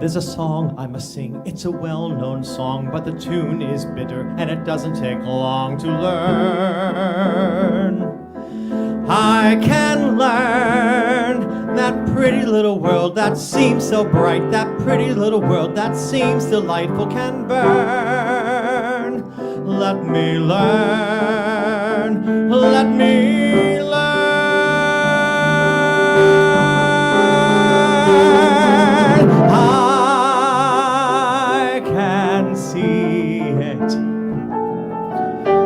There's a song I must sing, it's a well-known song, but the tune is bitter and it doesn't take long to learn. I can learn that pretty little world that seems so bright, that pretty little world that seems delightful can burn. Let me learn, let me learn. I can see it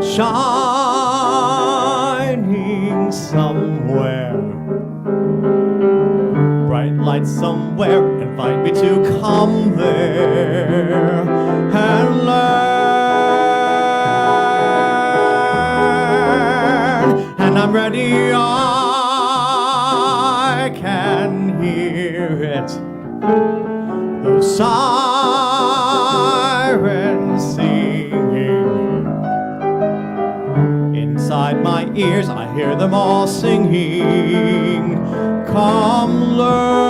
shining somewhere. Bright lights somewhere invite me to come there and learn. And I'm ready, I can hear it. Those sirens singing. Inside my ears I hear them all singing. Come learn.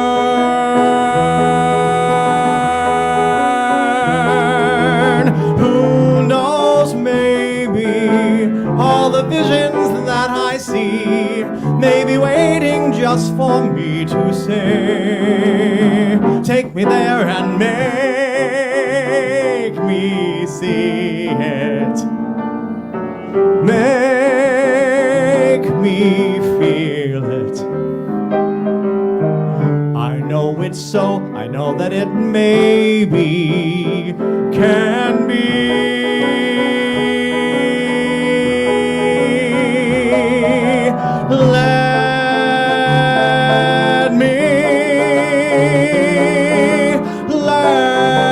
Who knows, maybe all the visions that I see may be waiting just for me to say, take me there and make me see it. Make me feel it. I know it's so, I know that it maybe can be. Let me learn.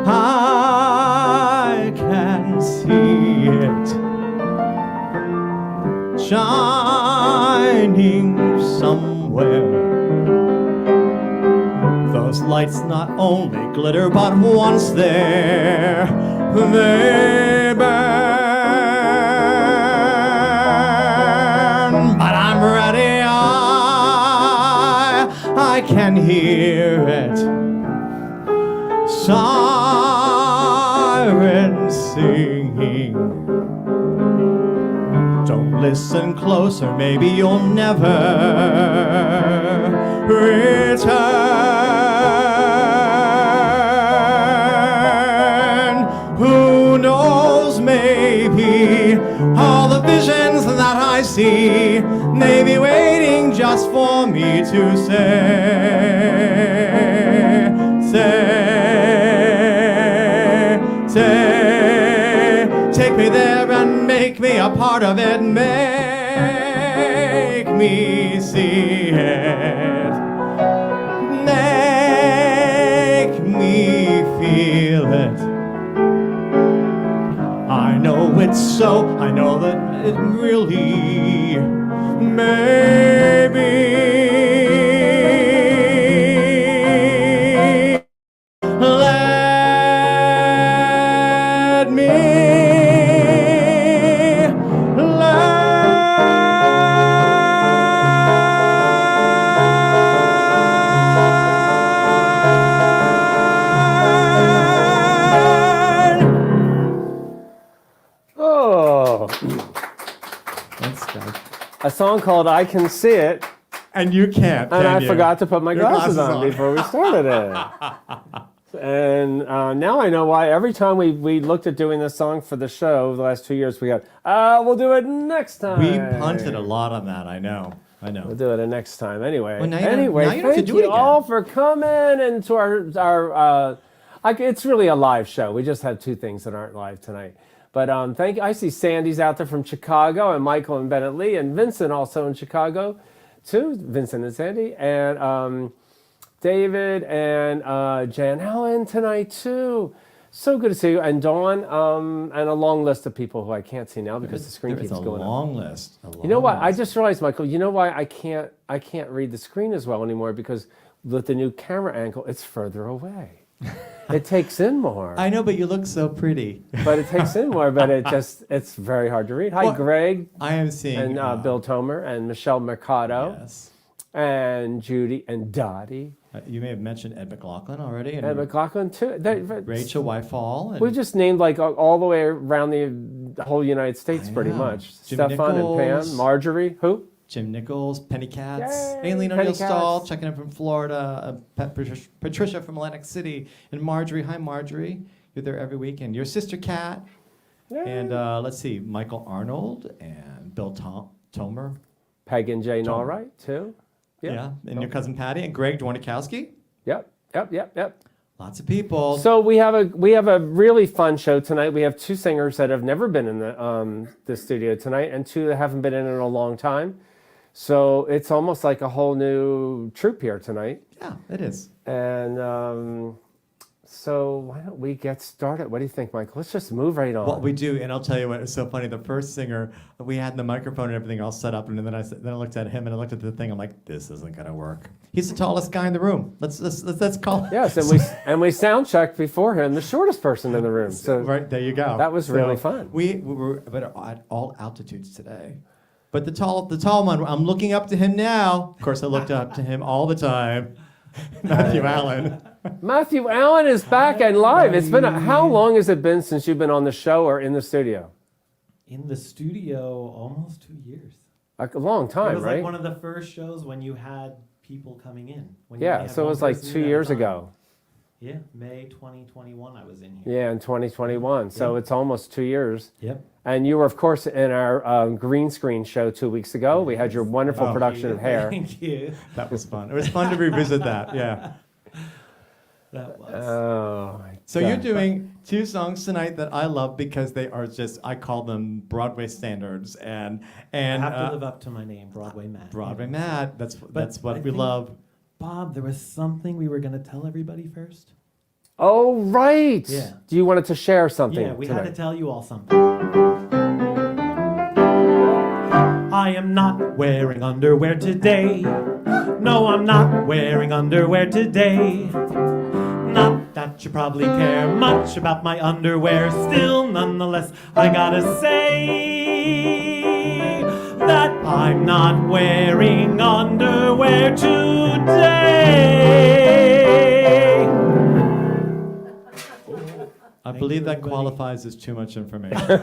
I can see it shining somewhere. Those lights not only glitter, but once there, they burn. But I'm ready, I can hear it. Sirens singing. Don't listen closer, maybe you'll never return. Who knows, maybe all the visions that I see may be waiting just for me to say, take me there and make me a part of it. Make me see it. Make me feel it. I know it's so, I know that it really may be. Let me a song called I Can See It. And you can't, And I you? forgot to put my Your glasses on before we started it. And now I know why every time we looked at doing this song for the show the last 2 years, we got, we'll do it next time. We punted a lot on that, I know. We'll do it next time. Anyway, Well, now you thank have to do it you again. all for coming and to our it's really a live show. We just have two things that aren't live tonight. But thank you. I see Sandy's out there from Chicago, and Michael and Bennett Lee, and Vincent also in Chicago, too. Vincent and Sandy, and David and Jan Allen tonight too. So good to see you, and Dawn, and a long list of people who I can't see now because the screen keeps going up. A long list. You know what? I just realized, Michael. You know why I can't read the screen as well anymore, because with the new camera angle, it's further away. It takes in more. I know, but you look so pretty. But it takes in more, but it's very hard to read. Hi, Well, Greg I am seeing... and Bill Tomer and Michelle Mercado Yes. and Judy and Dottie. You may have mentioned Ed McLaughlin already. And McLaughlin, too. Rachel Wyfall. And We just named like all the way around the whole United States pretty know. much. Jim Stefan and Nichols. Pam, Marjorie, who? Jim Nichols, Penny Katz, Yay, Aileen Penny O'Neill Stahl, Katz. checking in from Florida, Patricia from Atlantic City, and Marjorie. Hi, Marjorie. You're there every weekend. Your sister, Kat. Yay. And let's see, Michael Arnold and Bill Tomer. Peg and Jane Tom. Allwright, too. Yeah. And your cousin Patty and Greg Dwarnikowski. Yep. Lots of people. So we have a really fun show tonight. We have two singers that have never been in the studio tonight, and two that haven't been in a long time. So it's almost like a whole new troupe here tonight. Yeah, it is. And so why don't we get started? What do you think, Michael? Let's just move right on. What we do, and I'll tell you what, it's so funny. The first singer, we had the microphone and everything all set up, and then I looked at him and I looked at the thing. I'm like, this isn't gonna work. He's the tallest guy in the room. Let's call. Yes, and we sound checked before him, the shortest person in the room. So right there you go. That was really fun. We were at all altitudes today, but the tall one. I'm looking up to him now. Of course, I looked up to him all the time. Matthew Allen. Matthew Allen is back and live. It's been how long has it been since you've been on the show or in the studio? In the studio, almost 2 years. Like a long time, It was right? like one of the first shows when you had people coming in. When you Yeah, only had so it one was like person 2 in at a years time. ago. Yeah, May 2021 I was in here. Yeah, in 2021. So Yeah. it's almost 2 years. Yep. And you were, of course, in our green screen show 2 weeks ago. We had your wonderful Oh. production of Hair. Thank you. That was fun. It was fun to revisit that. Yeah. That was. Oh, So you're doing two songs tonight that I love because they are just, I call them Broadway standards, and I have to live up to my name, Broadway Matt. Broadway Mad. That's what I we think- love. Bob, there was something we were going to tell everybody first. Oh, right. Yeah. Do you wanted to share something Yeah, we tonight? had to tell you all something. I am not wearing underwear today. No, I'm not wearing underwear today. Not that you probably care much about my underwear. Still, nonetheless, I gotta say that I'm not wearing underwear today. I believe that everybody. qualifies as too much information.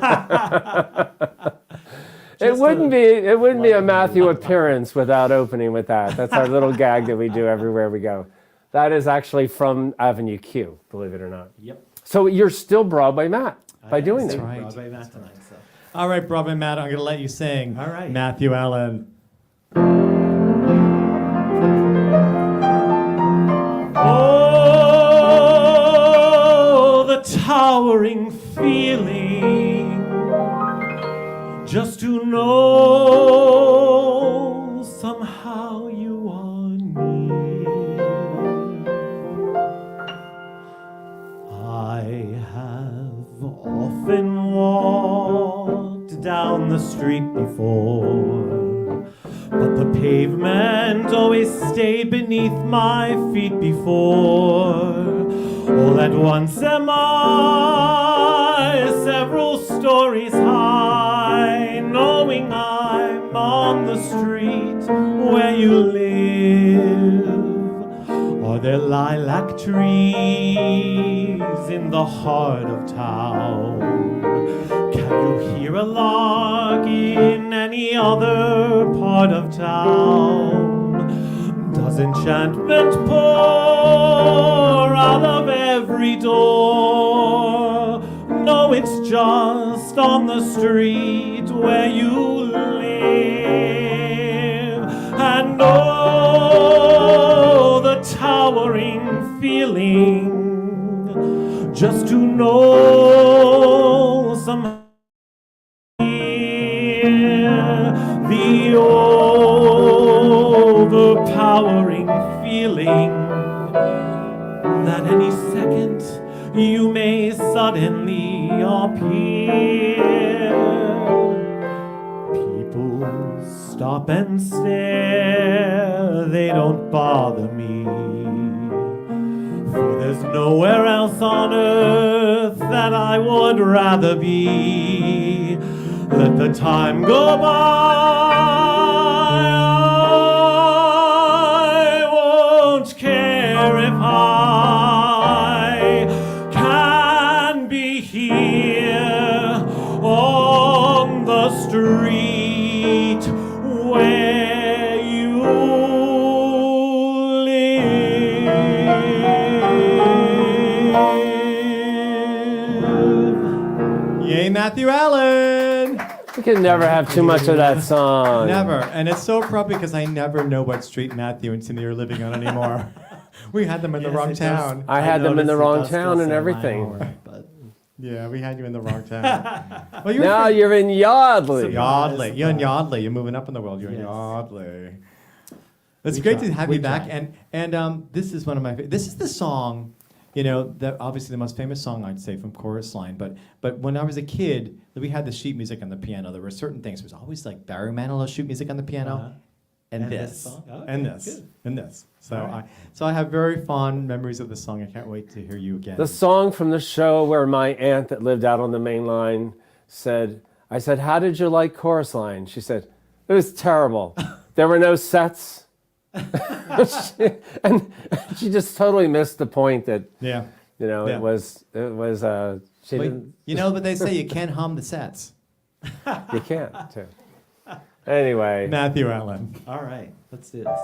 It Just wouldn't be a like- Matthew appearance without opening with that. That's our little gag that we do everywhere we go. That is actually from Avenue Q, believe it or not. Yep. So you're still Broadway Matt by I am doing still that. right. Broadway Matt tonight. So. All right, Broadway Matt, I'm going to let you sing. All right. Matthew Allen. Oh, the towering feeling just to know somehow you are near. I have often walked down the street before, but the pavement always stayed beneath my feet before. All at once am I several stories high, knowing I'm on the street where you live. Are there lilac trees in the heart of town? Can you hear a lark in any other part of town? Does enchantment pour out of every door? No, it's just on the street where you live. And oh, the towering feeling just to know somehow the overpowering feeling that any second you may suddenly appear. People stop and stare, they don't bother me, for there's There's nowhere else on earth that I would rather be. Let the time go by. I won't care if I can be here on the street where you live. Yay, Matthew Allen! We can never have too much of that song. Never. And it's so appropriate because I never know what street Matthew and Cindy are living on anymore. We had them in the wrong town. I had them in the noticed it wrong does still town and say everything. Langhorne, but Yeah, we had you in the wrong town. Well, Now you're in Yardley. Yardley. You're in Yardley. You're moving up in the world. You're in Yes. Yardley. It's We great tried. to have We you back. tried. And this is one of my this is the song, you know, that obviously the most famous song I'd say from Chorus Line. But when I was a kid, we had the sheet music on the piano. There were certain things. There was always like Barry Manilow's sheet music on the piano. Uh-huh. And And this, this song? Oh, and okay, this, good. and this. So All right. I have very fond memories of the song. I can't wait to hear you again. The song from the show where my aunt that lived out on the main line said, I said, how did you like Chorus Line? She said, it was terrible. There were no sets. and she just totally missed the point that, Yeah. you know, Yeah. it was, she But, didn't, you know, but they say you can't hum the sets. you can't too. Anyway, Matthew Allen. all right, let's do this.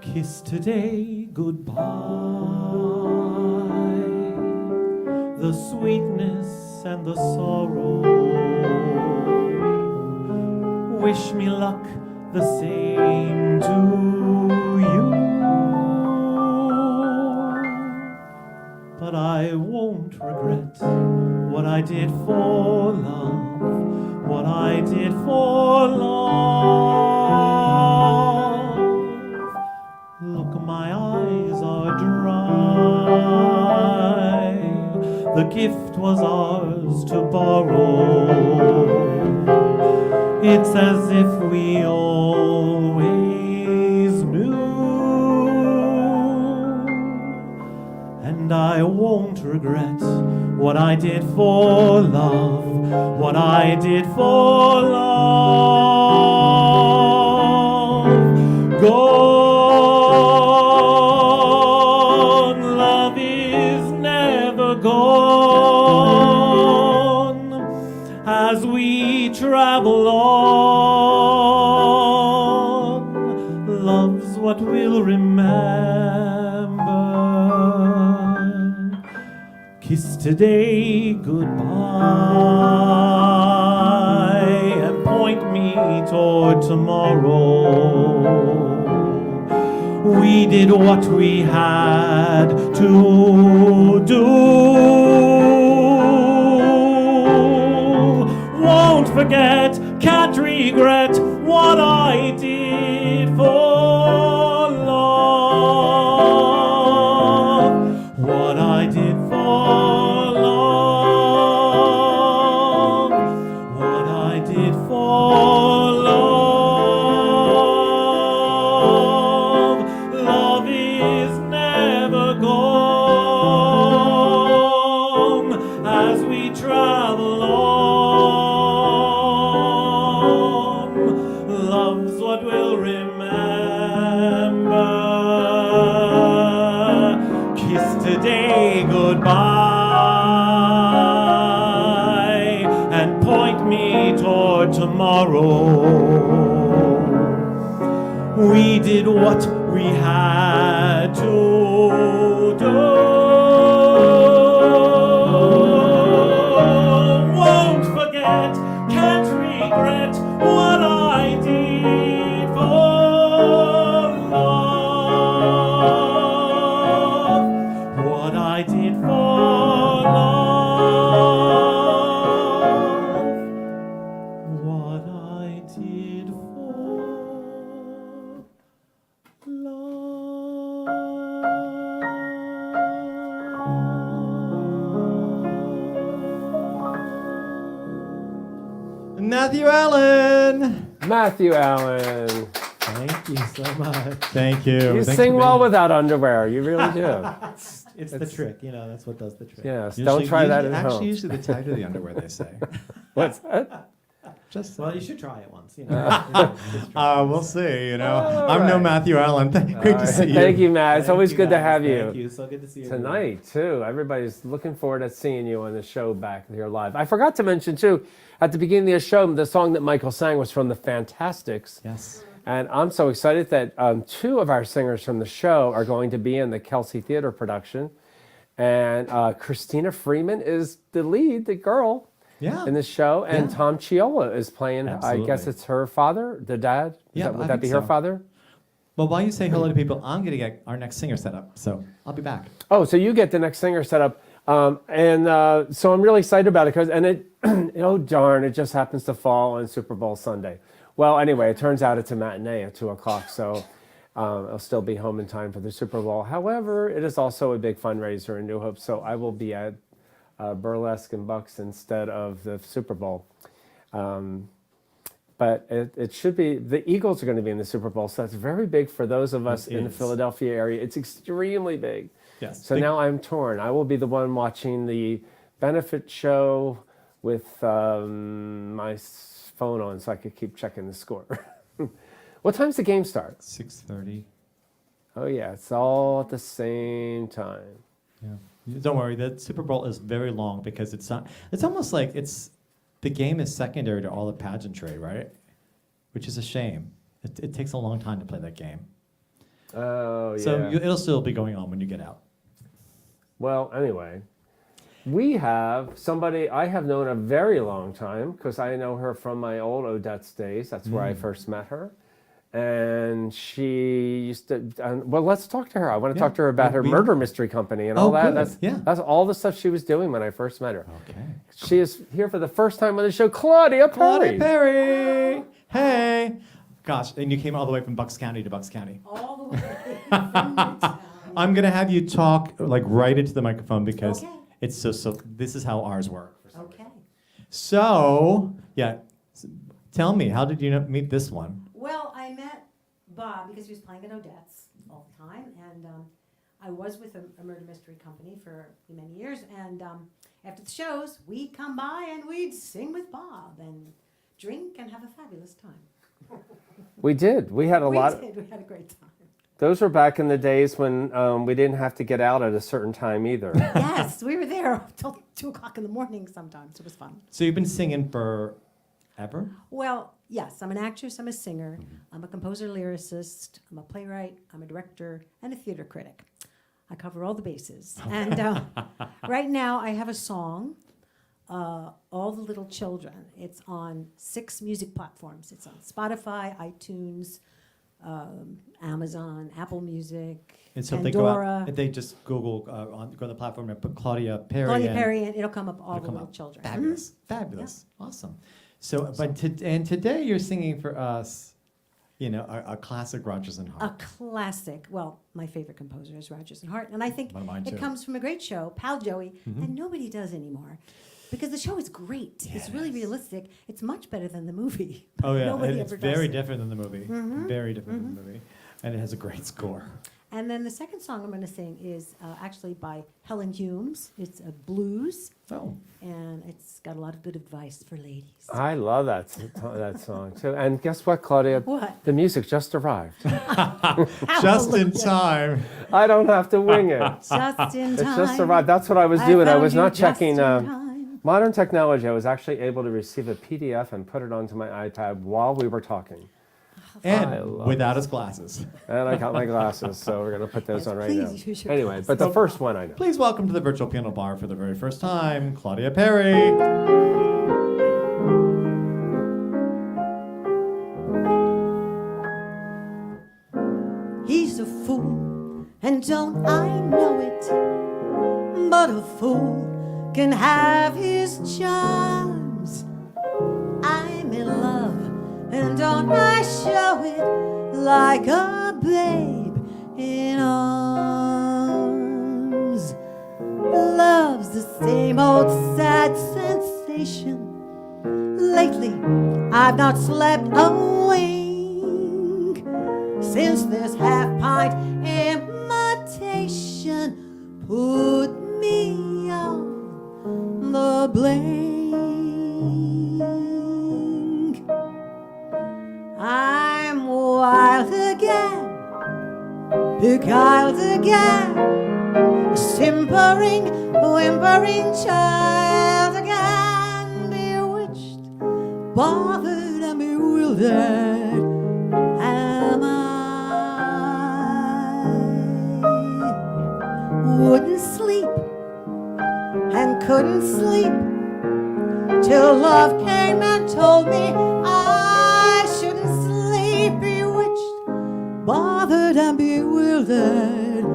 Kiss today goodbye, the sweetness and the sorrow. Wish me luck the same to you, but I won't regret what I did for love, what I did for love. Look, my eyes are dry. The gift was ours to borrow. It's as if we always knew. And I won't regret what I did for love, what I did for love. Gone, love is never gone. As we travel on, love's what we'll remember. Kiss today goodbye and point me toward tomorrow. We did what we had to do. Won't forget, can't regret what I did for love. What I did for love. What I did for love. Love is never gone as we travel on. Love's what we'll remember. Kiss today goodbye and point me toward tomorrow. We did what we had to do. Won't forget, can't regret what I did for love. What I did for love. What I did for Matthew Allen. Matthew Allen. Thank you so much. Thank you. You Thanks sing for well being without underwear. You really do. It's the trick, that's what does the trick. Yes. here. Don't try that at Actually, home. usually the tighter the underwear, they say. What's that? Just Well, you should try it once. we'll see. All I'm no right. Matthew Allen. Great to see you. Thank you, Matt. It's always good to have Thank you. you. So good to see you Tonight, too. Everybody's looking forward to seeing you on the show back here live. I forgot to mention, too, at the beginning of the show, the song that Michael sang was from the Fantastics. Yes. And I'm so excited that two of our singers from the show are going to be in the Kelsey Theater production. And Christina Freeman is the lead, the girl, Yeah. in the show. And Yeah. Tom Chiola is playing, I guess Absolutely. it's her father, the dad. Yeah, Would I that be think her so. father? Well, while you say hello to people, I'm going to get our next singer set up. So I'll be back. Oh, so you get the next singer set up. So I'm really excited about it because, oh darn, it just happens to fall on Super Bowl Sunday. Well, anyway, it turns out it's a matinee at 2:00, so I'll still be home in time for the Super Bowl. However, it is also a big fundraiser in New Hope, so I will be at Burlesque and Bucks instead of the Super Bowl. But it should be, the Eagles are going to be in the Super Bowl, so that's very big for those of us in the is. Philadelphia area. It's extremely big. Yes. So now I'm torn. I will be the one watching the benefit show with my phone on so I could keep checking the score. What time's the game start? 6:30. Oh, yeah, it's all at the same time. Yeah. Don't worry. The Super Bowl is very long because it's not. It's almost like the game is secondary to all the pageantry, right? Which is a shame. It takes a long time to play that game. Oh, yeah. So it'll still be going on when you get out. Well, anyway, we have somebody I have known a very long time because I know her from my old Odette's days. That's where I first met her. And she used to, well, let's talk to her. I want to Yeah, talk to her about her we- murder mystery company and Oh, all that. good. Yeah. That's all the stuff she was doing when I first met her. Okay. She is here for the first time on the show, Claudia Perry. Claudia Perry. Hey. Gosh, and you came all the way from Bucks County to Bucks County. All the way from Newtown. I'm gonna have you talk like right into the microphone because Okay. it's so. This is how ours work. Okay. So yeah, tell me, how did you meet this one? Well, I met Bob because he was playing at Odette's all the time, and I was with a murder mystery company for many years. And after the shows, we'd come by and we'd sing with Bob and drink and have a fabulous time. We did. We had a lot. We did. We had a great time. Those were back in the days when we didn't have to get out at a certain time either. Yes, we were there till 2:00 in the morning sometimes. It was fun. So you've been singing forever? Well, yes, I'm an actress, I'm a singer, I'm a composer lyricist, I'm a playwright, I'm a director, and a theater critic. I cover all the bases. And right now I have a song, All the Little Children. It's on 6 music platforms. It's on Spotify, iTunes, Amazon, Apple Music, And so if they go Pandora. out, if they just Google, go on the platform and put Claudia Perry. Claudia and Perry, and it'll come up, All it'll the come Little up. Children. Fabulous, fabulous, awesome. So, and today you're singing for us, a classic Rodgers and A Hart. classic. Well, my favorite composer is Rodgers and Hart, and I think One of mine, too. it comes from a great show, Pal Joey, and nobody does anymore. Because the show is great. Yeah, it's it really is. realistic. It's much better than the movie. Oh yeah, Nobody and it's ever does very it. different than the movie. Very different than the movie, and it has a great score. And then the second song I'm going to sing is actually by Helen Humes. It's a blues, Oh, and it's got a lot of good advice for ladies. I love that song too. And guess what, Claudia? What? The music just arrived. just in Hallelujah. time. I don't have to wing it. Just in It's time. just arrived. That's what I was doing. I found was you not just checking in time. modern technology. I was actually able to receive a PDF and put it onto my iPad while we were talking. I And love without his glasses. And I got my glasses, so we're going to put those Yes, on right please now. use your Anyway, but the first one I know. Please welcome to the virtual piano bar for the very first time, Claudia Perry. He's a fool, and don't I know it? But a fool can have his charms. I'm in love, and don't I show it like a babe in arms? Love's the same old sad sensation. Lately, I've not slept a wink. since this half-pint imitation put me on the blink. I'm wild again, beguiled again, a simpering, whimpering child again, bewitched, bothered and bewildered am I. Wouldn't sleep and couldn't sleep till love came and told me I shouldn't sleep, bewitched, bothered and bewildered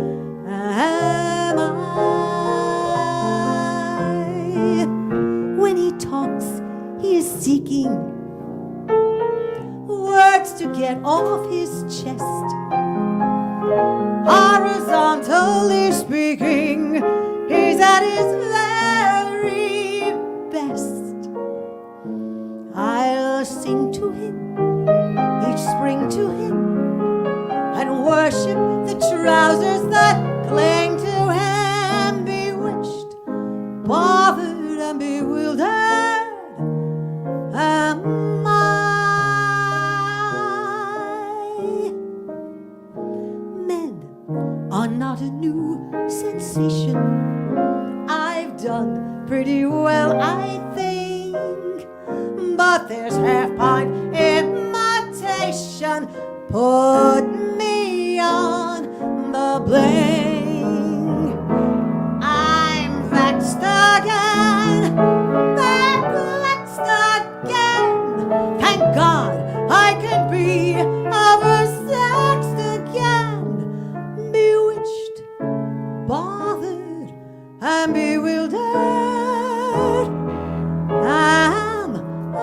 am I. When he talks, he is seeking words to get off his chest. Horizontally speaking, he's at his very best. I'll sing to him, each spring to him, and worship the trousers that cling to him, bewitched, bothered and bewildered am I. Men are not a new sensation. I've done pretty well, I think, but there's half-pint imitation put me on the blink. I'm vexed again, perplexed again. Thank God I can be oversexed again, bewitched, bothered and bewildered am I.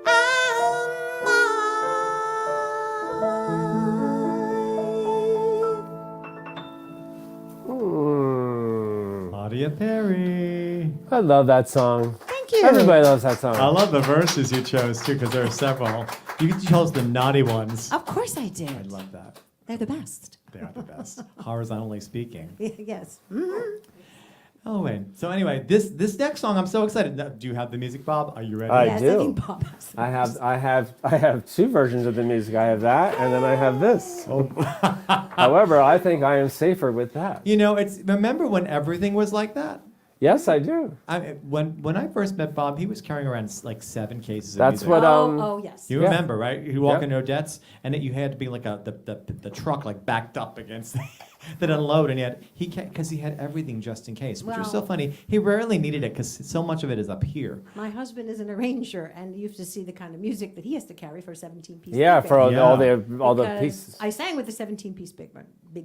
Am I. Claudia Perry. I love that song. Thank you. Everybody loves that song. I love the verses you chose too, because there are several. You chose the naughty ones. Of course I I did. love that. They're the best. They are the best. Horizontally speaking. Yes. Mhm. Oh wait. So anyway, this next song, I'm so excited. Do you have the music, Bob? Are you ready? I Yes, do. think Bob has the best. I have two versions of the music. I have that, and then I have this. Oh. However, I think I am safer with that. You know, remember when everything was like that? Yes, I do. When I first met Bob, he was carrying around like 7 cases of That's music. what. Oh, yes. You Yeah. remember, right? You walk Yep. into Odette's, and you had to be like the truck like backed up against that unload, and because he had everything just in case, which was so Well- funny. He rarely needed it because so much of it is up here. My husband is an arranger, and you have to see the kind of music that he has to carry for a 17-piece. Yeah, big for band. all the Because pieces. I sang with the 17-piece big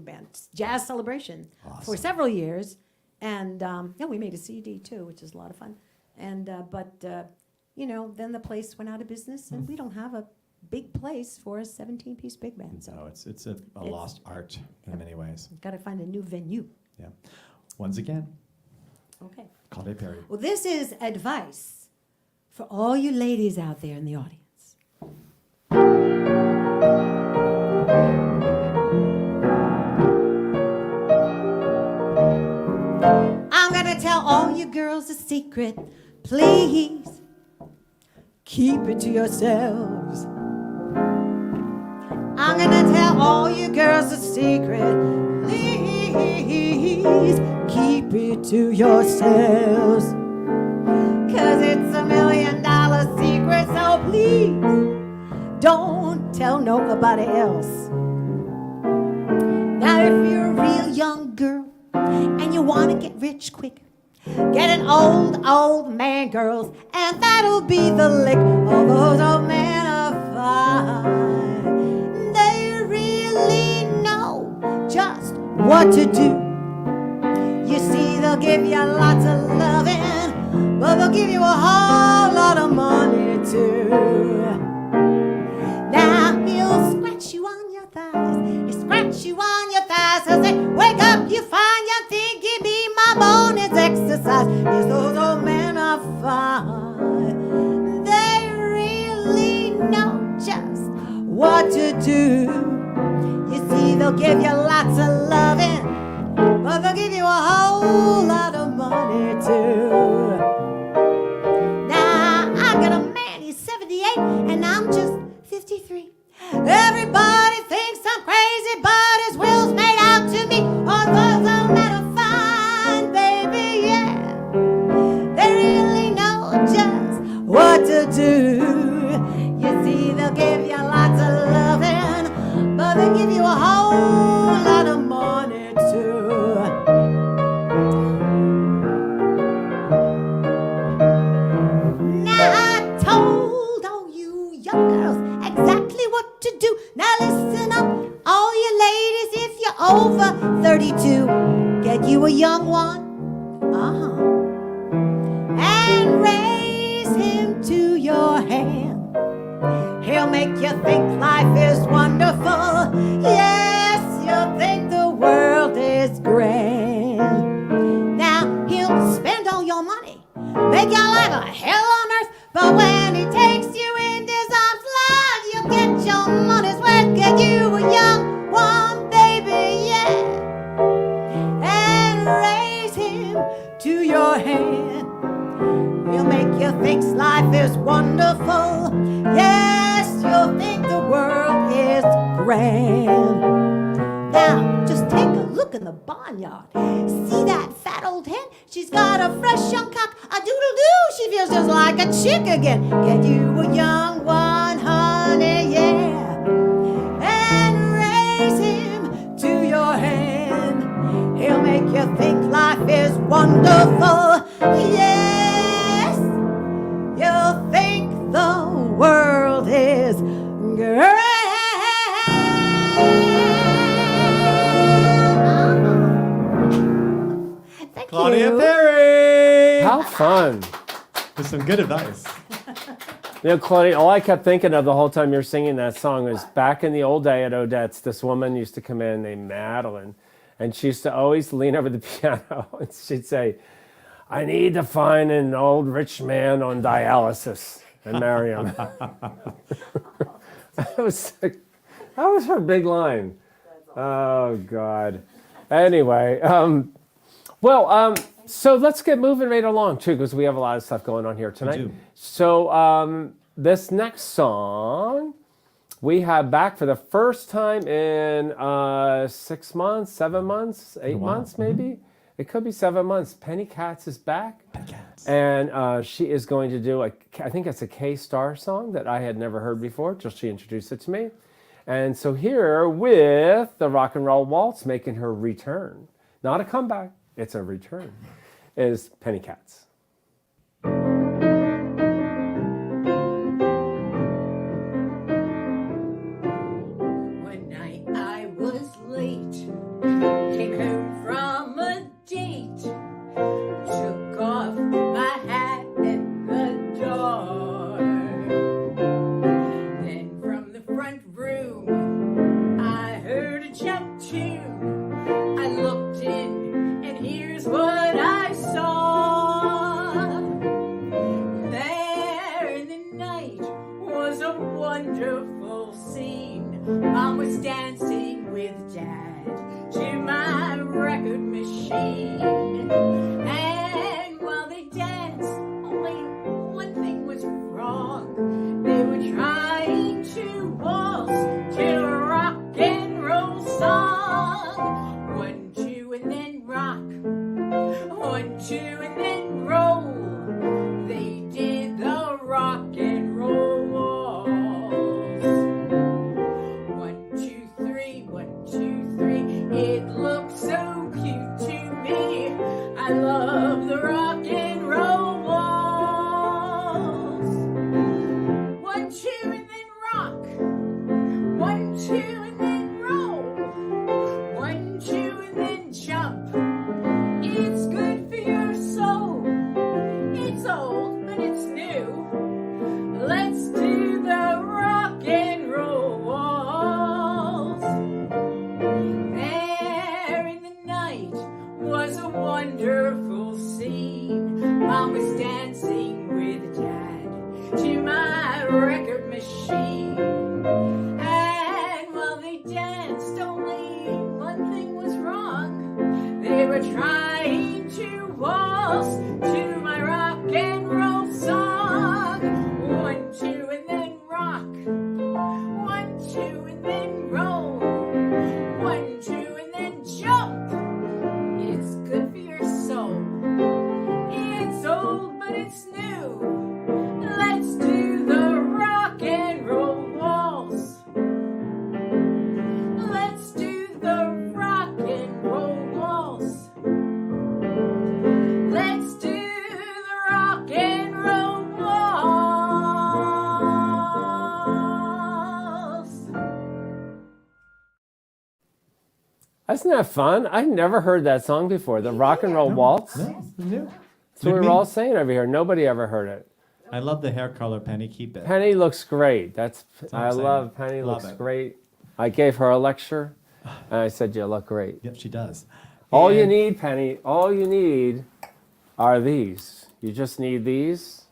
band jazz celebration for several years, and we made a CD too, which is a lot of fun. And then the place went out of business, and we don't have a big place for a 17-piece big band. So So it's a lost art in many ways. got to find a new venue. Yeah. Once again, Okay. Claudia Perry. Well, this is advice for all you ladies out there in the audience. I'm gonna tell all you girls a secret. Please keep it to yourselves. I'm gonna tell all you girls a secret. Please keep it to yourselves. 'Cause it's $1 million secret, so please don't tell nobody else. Now, if you're a real young girl and you wanna get rich quick, get an old man, girls, and that'll be the lick. All those old men are fine. They really know just what to do. You see, they'll give you lots of loving, but they'll give you a whole lot of money too. Now he'll scratch you on your thighs. He'll scratch you on your thighs. He'll say, wake up, you fine young thing, give me my bonus exercise. Yes, those old men are fine. They really know do. You see, they'll give you lots of loving, but they'll give you a whole lot of money too. Now, I got a man, he's 78, and I'm just 53. Everybody thinks I'm crazy, but his will's made out to me. Although no matter fine, baby, yeah, they really know just what to do. You see, they'll give you lots of loving, but they'll give you a whole lot of money too. Now I told all you young girls exactly what to do. Now listen up, all you ladies, if you're over 32, get you a young one, and raise him to your hand. He'll make you think life is wonderful. Yes, you'll think the world is grand. Now he'll spend all your money, make your life a hell on earth, but when he takes you in his arms, love, you'll get your money's worth. Get you a young one, baby, yeah, and raise him to your hand. He'll make you think life is wonderful. Yes, you'll think the world is grand. Now, just take a look in the barnyard. See that fat old hen? She's got a fresh young cock. A doodle-doo, she feels just like a chick again. Get you a young one, honey, yeah, and raise him to your hand. He'll make you think life is wonderful. Yes, you'll think the world is great. Thank Claudia you. Perry! How fun. With some good advice. You know, Claudia, all I kept thinking of the whole time you're singing that song was back in the old day at Odette's, this woman used to come in named Madeline, and she used to always lean over the piano and she'd say, I need to find an old rich man on dialysis and marry him. that was her big line. Oh, God. Anyway, so let's get moving right along, too, because we have a lot of stuff going on here tonight. We do. So this next song we have back for the first time in 6 months, 7 months, 8 months, maybe. It could be 7 months. Penny Katz is back. Penny Katz. And she is going to do, I think it's a K-Star song that I had never heard before till she introduced it to me. And so here with the Rock and Roll Waltz making her return, not a comeback, it's a return, is Penny Katz. One night I was late, came home from a date, took off my hat at the door. Then from the front room I heard a jump tune. I looked in and here's what I saw. There in the night was a wonderful scene. Mom was dancing with Dad to my record machine. And while they danced, only one thing was wrong. They were trying to waltz to a rock and roll song. 1, 2, and then rock. 1, 2, and then roll. They did the rock and roll waltz. 1, 2, 3, 1, 2, 3. It looks so cute to me. I love the rock and roll waltz. 1, 2, and then rock. 1, 2, and then roll. 1, 2, and then jump. It's good for your soul. It's old, but it's new. Let's do the rock and roll waltz. There in the night was a wonderful scene. Mom was dancing with Dad to my record machine. And Isn't that fun? I never heard that song before. The Rock and Roll Waltz. No, new. That's what we're all saying over here. Nobody ever heard it. I love the hair color, Penny. Keep it. Penny looks great. what I I'm saying. love Penny. Love Looks it. great. I gave her a lecture, and I said, "You look great." Yep, she does. All you And- need, Penny. All you need are these. You just need these,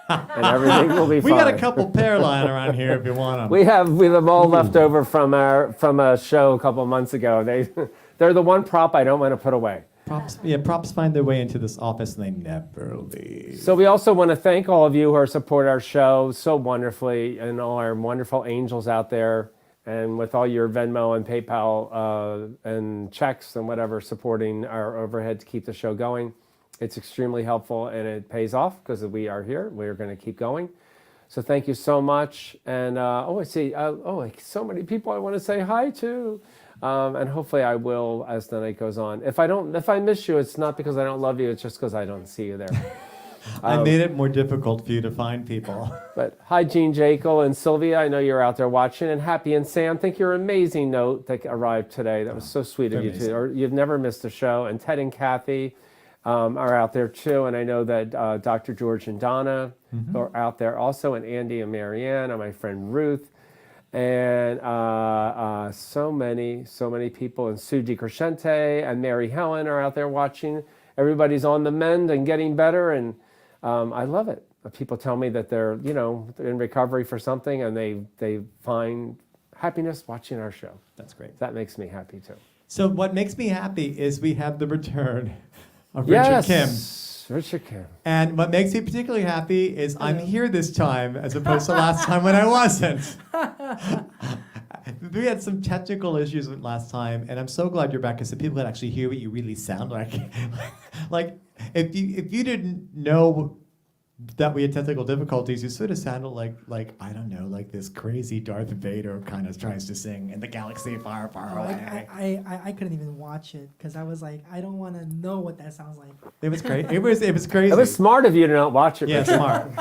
and everything will be We fine. got a couple pair lying around here if you want them. We have all left over from a show a couple months ago. They're the one prop I don't want to put away. Props find their way into this office and they never leave. So we also want to thank all of you who are supporting our show so wonderfully, and all our wonderful angels out there, and with all your Venmo and PayPal and checks and whatever supporting our overhead to keep the show going. It's extremely helpful and it pays off because we are here. We're going to keep going. So thank you so much. And I see so many people I want to say hi to. And hopefully I will as the night goes on. If I miss you, it's not because I don't love you. It's just because I don't see you there. I made it more difficult for you to find people. But hi, Jean Jekyll and Sylvia. I know you're out there watching. And Happy and Sam, thank your amazing note that arrived today. That was so sweet of you amazing. two. Or you've never missed a show. And Ted and Kathy are out there too. And I know that Dr. George and Donna are out there also. And Andy and Marianne and my friend Ruth. And so many people. And Sue DiCrescente and Mary Helen are out there watching. Everybody's on the mend and getting better. And I love it. People tell me that they're in recovery for something and they find happiness watching our show. That's great. That makes me happy too. So what makes me happy is we have the return of Richard Kim. Richard Kim. And what makes me particularly happy is I'm here this time as opposed to last time when I wasn't. We had some technical issues with last time, and I'm so glad you're back because the people can actually hear what you really sound like. Like if you didn't know that we had technical difficulties, you sort of sounded like I don't know, like this crazy Darth Vader kind of tries to sing in the galaxy far, far away. I couldn't even watch it because I was like, I don't want to know what that sounds like. It was great. It was crazy. It was smart of you to not watch it. Yeah, Richard. smart.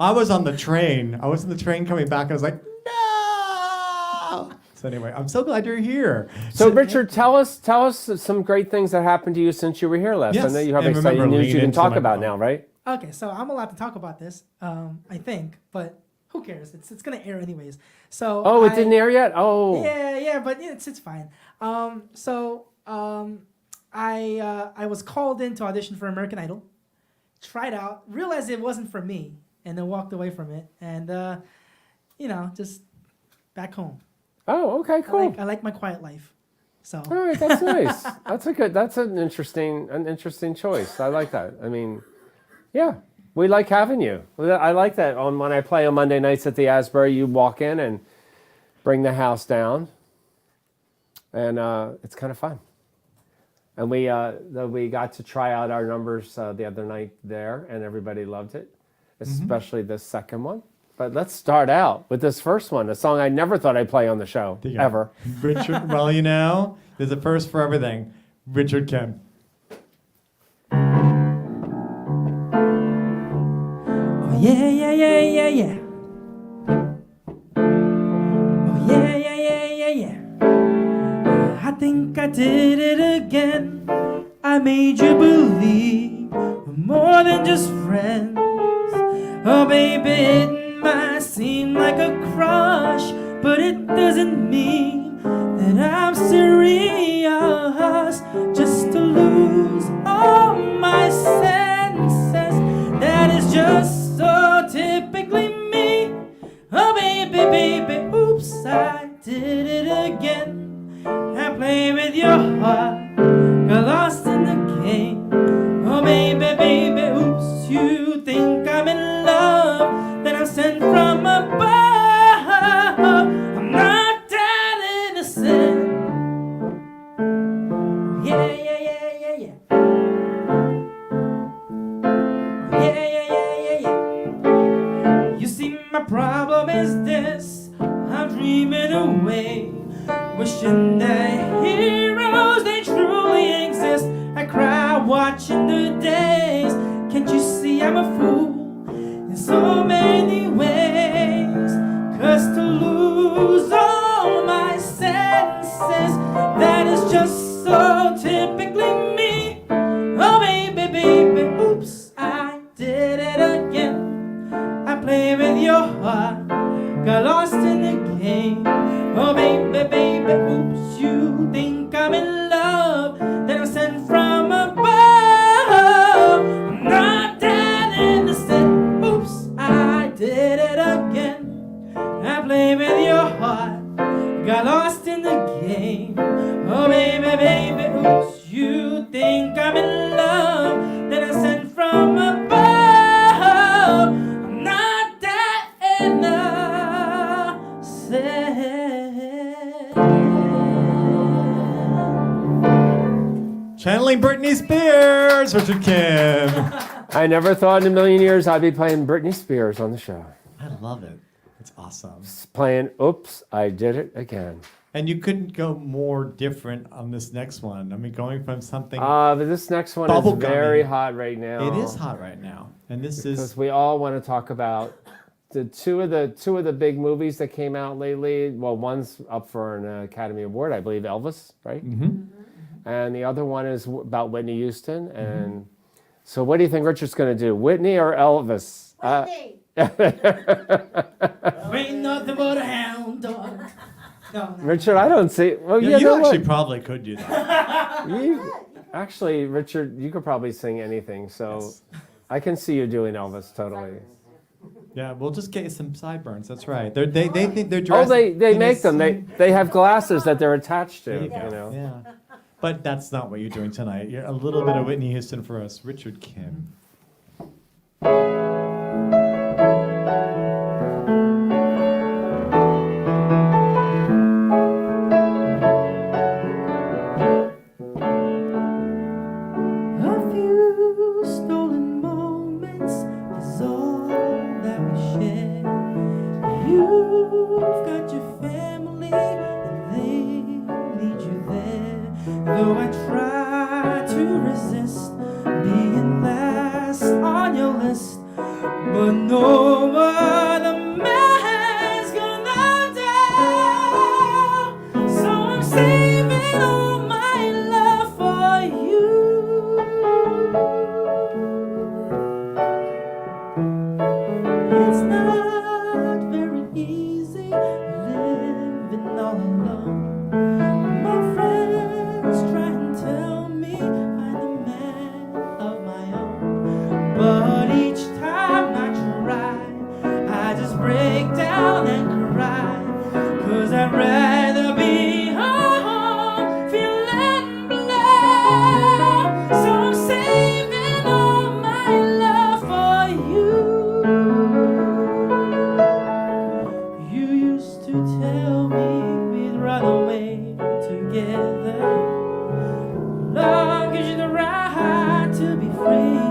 I was on the train. I was on the train coming back, and I was like, no. So anyway, I'm so glad you're here. So Richard, tell us some great things that happened to you since you were here last. Yes, I know you have and exciting remember, news lean you can into talk the about microphone. now, right? Okay, so I'm allowed to talk about this, I think, but who cares? It's gonna air anyways. So Oh, it didn't air yet? Oh. Yeah, but it's fine. I was called in to audition for American Idol, tried out, realized it wasn't for me, and then walked away from it, and just back home. Oh, okay, cool. I like my quiet life. So All right, that's nice. That's an interesting choice. I like that. I mean, yeah, we like having you. I like that. When I play on Monday nights at the Asbury, you walk in and bring the house down, and it's kind of fun. And we got to try out our numbers the other night there, and everybody loved it, especially the second one. But let's start out with this first one, a song I never thought I'd play on the show, ever. Richard, well, there's a first for everything. Richard Kim. oh yeah. Oh yeah. I think I did it again. I made you believe we're more than just friends. Oh baby, it might seem like a crush, but it doesn't mean that I'm serious. Just to lose all my senses, that is just so typically me. Oh baby, oops, I did it again. I play with your heart, got lost in the game. Oh baby, oops, you think I'm in love, that I'm sent from above. I'm not that innocent. Yeah. You see, my problem is this: I'm dreaming away, wishing that heroes they truly exist. I cry watching the days. Can't you see I'm a fool in so many ways? 'Cause to lose all my senses, that is just Thanks, Richard Kim. I never thought in a million years I'd be playing Britney Spears on the show. I love it. It's awesome. Playing Oops, I Did It Again. And you couldn't go more different on this next one. I mean, going from something... But this next one is Bubblegummy. very hot right now. It is hot right now. And this Because is... we all want to talk about the two of the big movies that came out lately. Well, one's up for an Academy Award, I believe, Elvis, right? Mm-hmm. And the other one is about Whitney Houston. And so what do you think Richard's going to do, Whitney or Elvis? Ain't nothing but a hound dog. No. Richard, I don't see... Well, Yeah, you you know actually what? probably could do that. Actually, Richard, you could probably sing anything. So Yes. I can see you doing Elvis totally. Yeah, we'll just get you some sideburns. That's right. They think they're Oh, dressed... they make them. They have glasses that they're attached to. There You you go. know. Yeah. But that's not what you're doing tonight. You're a little bit of Whitney Houston for us. Richard Kim. A few stolen moments is all that we share. You've got your family and they lead you there. Though I try to resist being last on your list, but no other man's gonna do. So I'm saving all my love for you. It's not very easy living all alone. My friends try and tell me find a man of my own, but each time I try, I just break down and cry. 'Cause I'd rather be home feeling blue. So I'm saving all my love for you. You used to tell me we'd run away together. Love gives you the right to be free.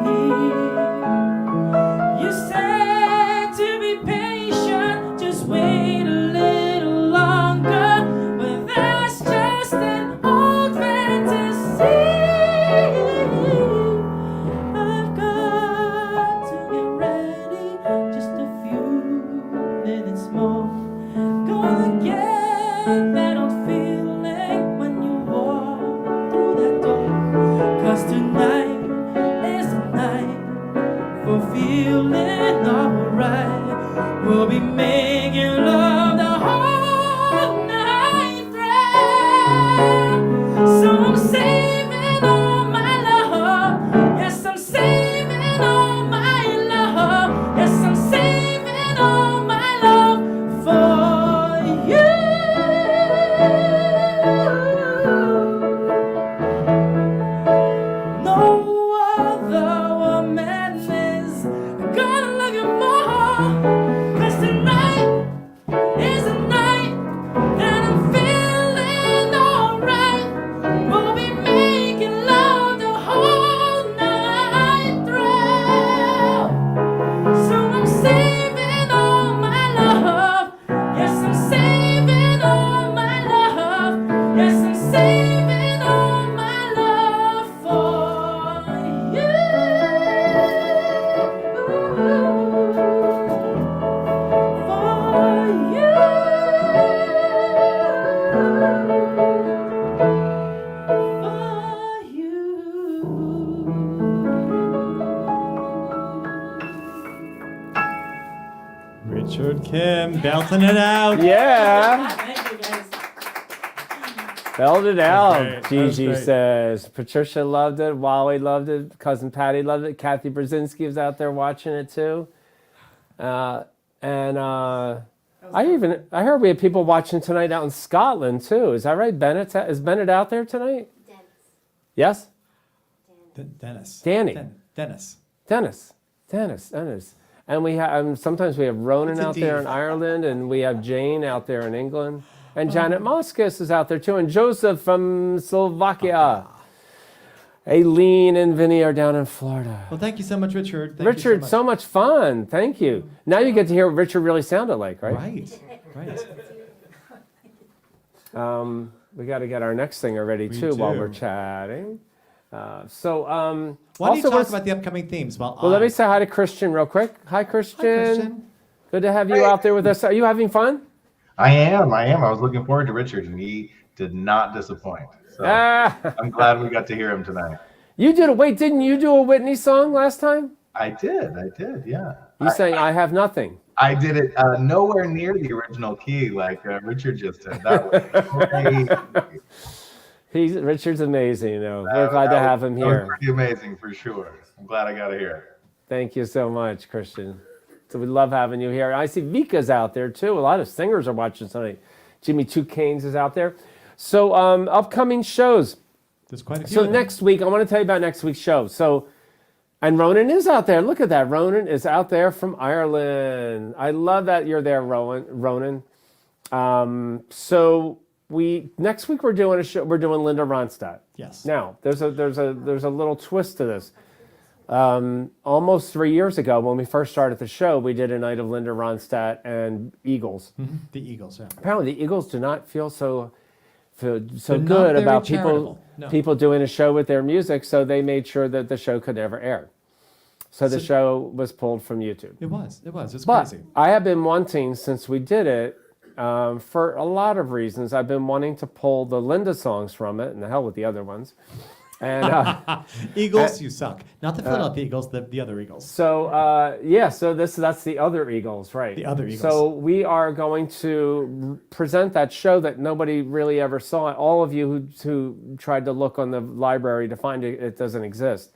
You said to be patient, just wait a little longer. But that's just an old fantasy. I've got to get ready, just a few minutes more. Gonna get that old feeling when you walk through that door. 'Cause tonight is the night for feeling alright. We'll be making love the whole night through. So I'm saving all my love. Yes, I'm saving all my love. Yes, I'm saving all my love for you. No other woman is gonna love you more. 'Cause tonight is the night that I'm feeling alright. We'll be making love the whole night through. So I'm saving all my love. Yes, I'm saving all my love. Yes, I'm saving all my love for you. For you. For you. Richard Kim, belting it out. Yeah. Thank you, guys. Spelled it great. out. That was Gigi great. says. Patricia loved it. Wally loved it. Cousin Patty loved it. Kathy Brzezinski was out there watching it too. I heard we had people watching tonight out in Scotland too. Is that right? Is Bennett out there tonight? Yes? Dennis. Danny. Dennis. Dennis. And we have sometimes we have Ronan It's a out there in diva. Ireland, and we have Jane out there in England, and Janet Moskis is out there too, and Joseph from Slovakia. Aileen and Vinny are down in Florida. Well, thank you so much, Richard. Thank Richard, you so much fun. Thank you. Now you get to hear what Richard really sounded like, right? Right. We got to get our next singer ready We too while do. we're chatting. Why don't you talk about the upcoming themes? Well, let me say hi to Christian real quick. Hi, Christian. Good to have you out there with us. Are you having fun? I am. I was looking forward to Richard, and he did not disappoint. So I'm glad we got to hear him tonight. You did. Wait, didn't you do a Whitney song last time? I did. Yeah. You sang "I Have Nothing." I did it nowhere near the original key like Richard just did. That was crazy. Richard's amazing. We're glad to have him That here. was pretty amazing for sure. I'm glad I got to hear it. Thank you so much, Christian. So we love having you here. I see Vika's out there too. A lot of singers are watching tonight. Jimmy Two Canes is out there. So upcoming shows. There's quite a few. So of them. next week, I want to tell you about next week's show. And Ronan is out there. Look at that. Ronan is out there from Ireland. I love that you're there, Ronan. Next week we're doing a show. We're doing Linda Ronstadt. Yes. Now there's a little twist to this. Almost 3 years ago, when we first started the show, we did a night of Linda Ronstadt and Eagles. The Eagles, yeah. Apparently, the Eagles do not feel so They're good not very about charitable. No. people doing a show with their music, so they made sure that the show could never air. So the show was pulled from YouTube. It was. It's But crazy. I have been wanting, since we did it, for a lot of reasons, I've been wanting to pull the Linda songs from it, and the hell with the other ones. And Eagles, you suck. Not the Philadelphia Eagles, the other Eagles. so that's the other Eagles, right? The other Eagles. So we are going to present that show that nobody really ever saw. All of you who tried to look on the library to find it, it doesn't exist.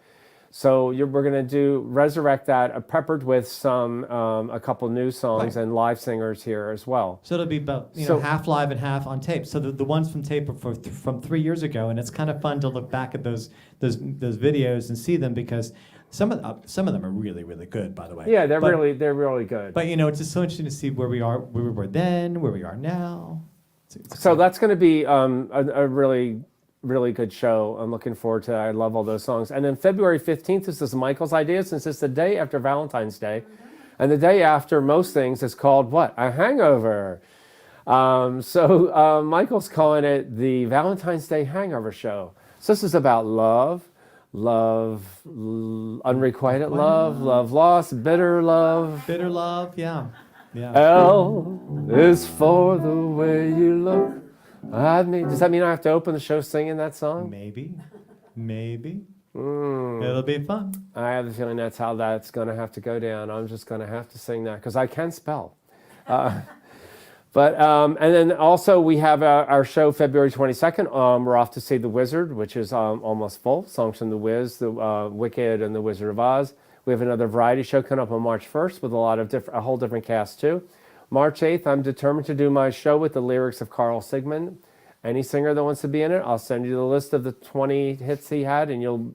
So we're going to resurrect that, peppered with a couple new songs and live singers here as well. So it'll be about half live and half on tape. So the ones from tape are from 3 years ago, and it's kind of fun to look back at those videos and see them because some of them are really, really good, by the way. Yeah, they're really good. But it's just so interesting to see where we were then, where we are now. So that's going to be a really good show. I'm looking forward to it. I love all those songs. And then February 15th, this is Michael's idea, since it's the day after Valentine's Day. And the day after most things is called what? A hangover. So Michael's calling it the Valentine's Day Hangover Show. So this is about love, unrequited love lost, bitter love. Bitter love, yeah. L is for the way you look. Does that mean I have to open the show singing that song? Maybe. It'll be fun. I have a feeling that's how that's going to have to go down. I'm just going to have to sing that because I can spell. And then also we have our show February 22nd. We're off to see The Wizard, which is almost full. Songs from The Wiz, The Wicked, and The Wizard of Oz. We have another variety show coming up on March 1st with a whole different cast too. March 8th, I'm determined to do my show with the lyrics of Carl Sigmund. Any singer that wants to be in it, I'll send you the list of the 20 hits he had, and you'll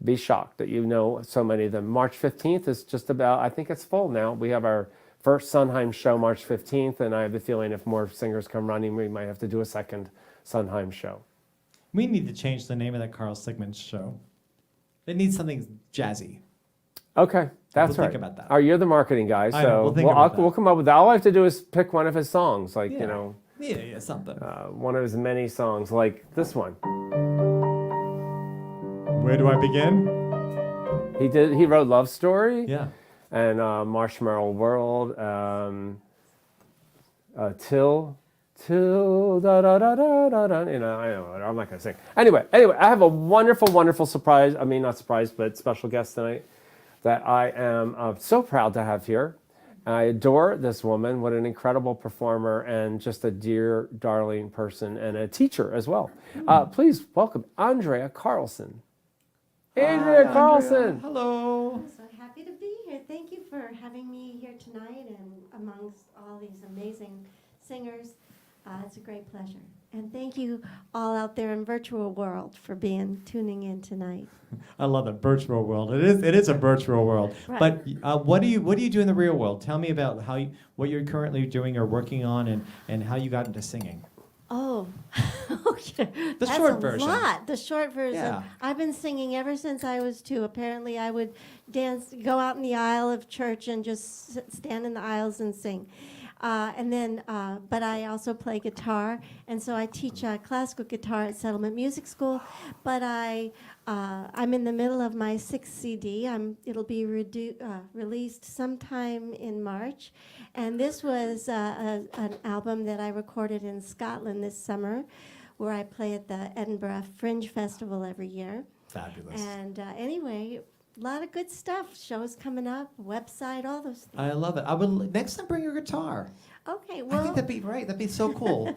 be shocked that you know so many of them. March 15th is just about, I think it's full now. We have our first Sondheim show March 15th, and I have the feeling if more singers come running, we might have to do a second Sondheim show. We need to change the name of that Carl Sigmund show. It needs something jazzy. Okay, that's We'll right. think about that. You're the marketing guy, so I know, we'll think about that. we'll come up with that. All I have to do is pick one of his songs, like, Yeah, something. one of his many songs, like this one. Where do I begin? He wrote Love Story. Yeah. And Marshmallow World, Till da da da da da da. I know, I'm not gonna sing. Anyway, I have a wonderful surprise. I mean, not surprise, but special guest tonight that I am so proud to have here. I adore this woman. What an incredible performer and just a dear, darling person and a teacher as well. Please welcome Andrea Carlson. Andrea Carlson. Hello. I'm so happy to be here. Thank you for having me here tonight and amongst all these amazing singers. It's a great pleasure. And thank you all out there in virtual world for tuning in tonight. I love the virtual world. It is a virtual world. Right. But what do you do in the real world? Tell me about what you're currently doing or working on and how you got into singing. Oh, Okay. The That's short a version. lot. The short version. Yeah. I've been singing ever since I was 2. Apparently, I would go out in the aisle of church and just stand in the aisles and sing. But I also play guitar, and so I teach classical guitar at Settlement Music School. But I'm in the middle of my 6th CD. It'll be released sometime in March, and this was an album that I recorded in Scotland this summer, where I play at the Edinburgh Fringe Festival every year. Fabulous. And anyway, a lot of good stuff. Shows coming up, website, all those things. I love it. I would next time bring your guitar. Okay, I well, think that'd be right. That'd be so cool.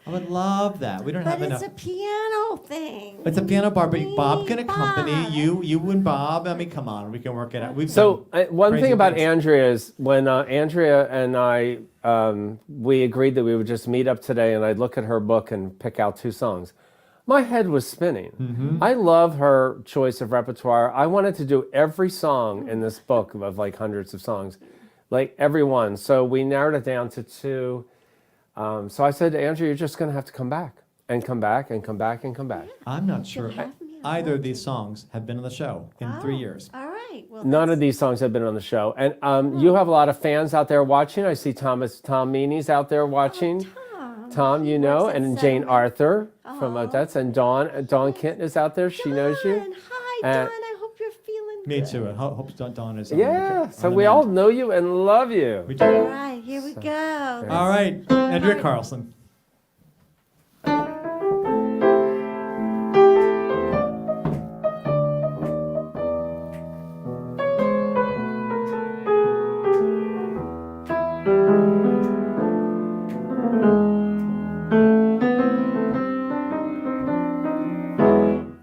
I would love that. We don't but have enough. it's a piano thing. It's a piano bar, but Bob can Me, accompany Bob. you and Bob. I mean, come on, we can work it out. We've So done one crazy thing about things. Andrea is when Andrea and I, we agreed that we would just meet up today and I'd look at her book and pick out 2 songs. My head was spinning. Mm-hmm. I love her choice of repertoire. I wanted to do every song in this book of like hundreds of songs, like every one. So we narrowed it down to 2. So I said to Andrea, you're just going to have to come back and come back and come back and come back. I'm not sure have me, I'd either love of these songs have been on the show in 3 years. All right. Well, None that's- of these songs have been on the show. And you have a lot of fans out there watching. I see Tom Meany's out there watching. Tom, you know, works at and Jane Settlement. Arthur from Odets, and Dawn Kent is out there. She knows you. Dawn, hi, And- Dawn. I hope you're feeling Me good. too. I hope Dawn is. Yeah, so on we the all mend. know you and love you. We do. All right, here we go. All right, Andrea Carlson.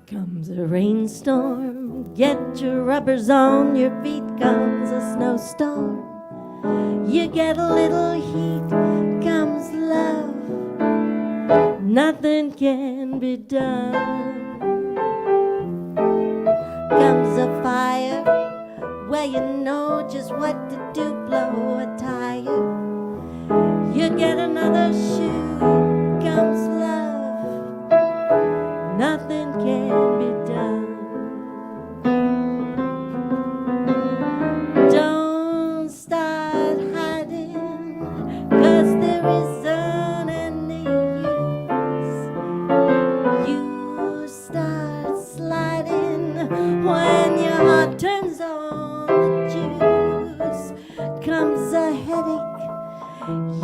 Comes a rainstorm, get your rubbers on, your feet comes a snowstorm. You get a little heat, comes love, nothing can be done. Comes a fire, well you know just what to do, blow a tire. You get another shoe, comes love, nothing can be done. Don't start hiding, 'cause there isn't any use. You start sliding when your heart turns on the juice. Comes a headache,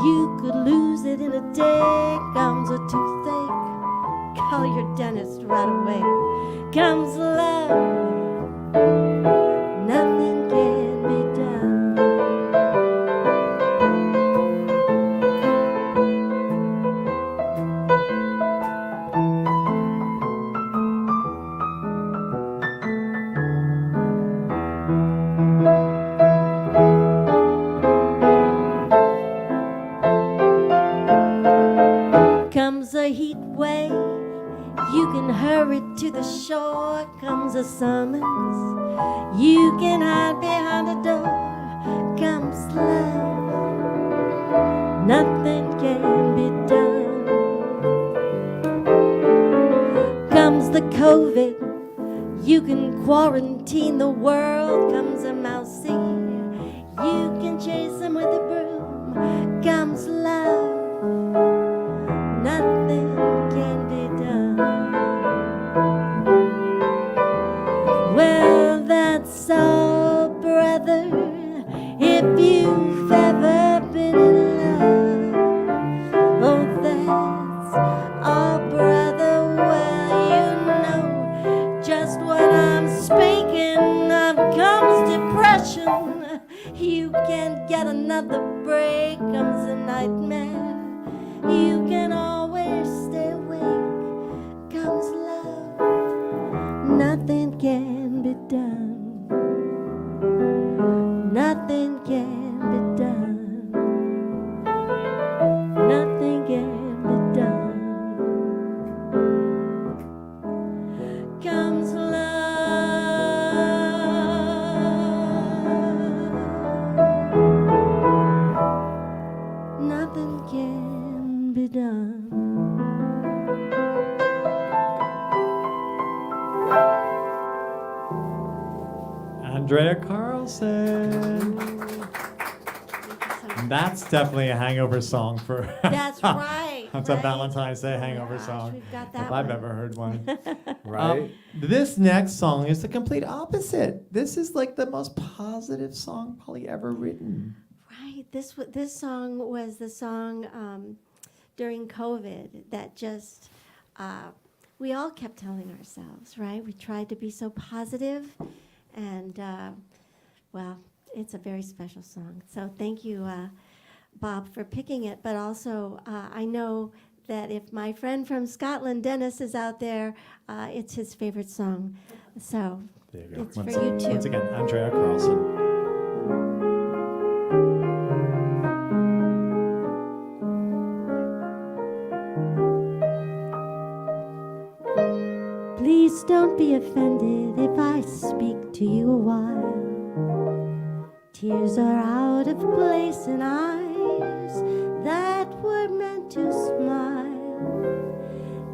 you could lose it in a day. Comes a toothache, call your dentist right away. Comes love, nothing can be done. Comes a heat wave, you can hurry to the shore. Comes a summons, you can hide behind a door. Comes love, nothing can be done. Comes the COVID, you can quarantine the world. Comes a mousey, you can chase him with a broom. Comes love, nothing can be done. Well, that's all, brother, if you've ever been in love. Oh, that's all, brother, well, you know just what I'm speaking of. Comes depression, you can't get another break. Comes a nightmare, you can always stay awake. Comes love, nothing can be done. Nothing can be done. Nothing can be done. Comes love, nothing can be done. Andrea Carlson. That's definitely a hangover song for. That's right. That's a right? Valentine's Day Oh my hangover gosh, song. We've got If that I've one. ever heard one. Right? This next song is the complete opposite. This is like the most positive song probably ever written. Right. This song was the song during COVID that just we all kept telling ourselves, right? We tried to be so positive, and well, it's a very special song. So thank you, Bob, for picking it. But also, I know that if my friend from Scotland, Dennis, is out there, it's his favorite song. So There you go. it's for you too. Once again, Andrea Carlson. Please don't be offended if I speak to you a while. Tears are out of place in eyes that were meant to smile.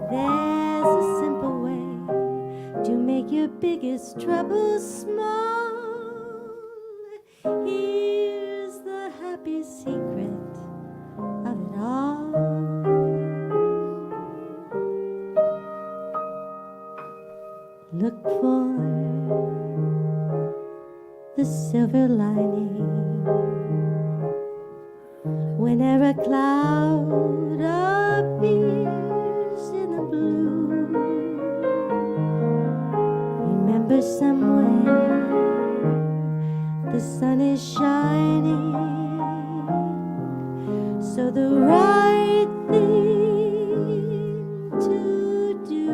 There's a simple way to make your biggest troubles small. Here's the happy secret of it all. Look for the silver lining whenever a cloud appears in the blue. Remember somewhere the sun is shining, so the right thing to do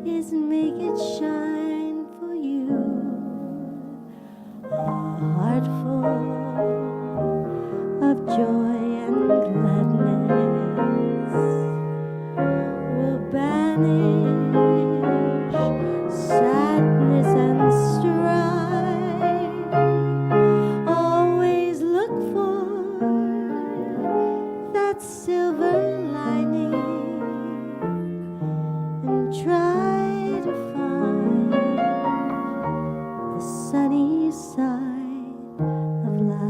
is make it shine for you. A heart full of joy and gladness will banish sadness and strife. Always look for that silver lining and try to find the sunny side of life.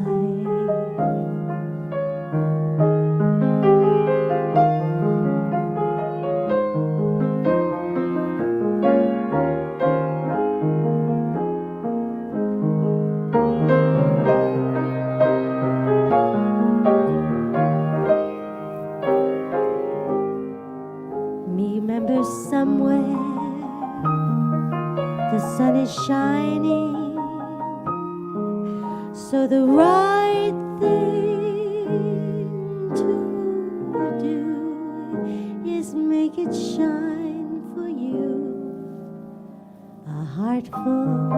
Remember somewhere the sun is shining, so the right thing to do is make it shine for you. A heart full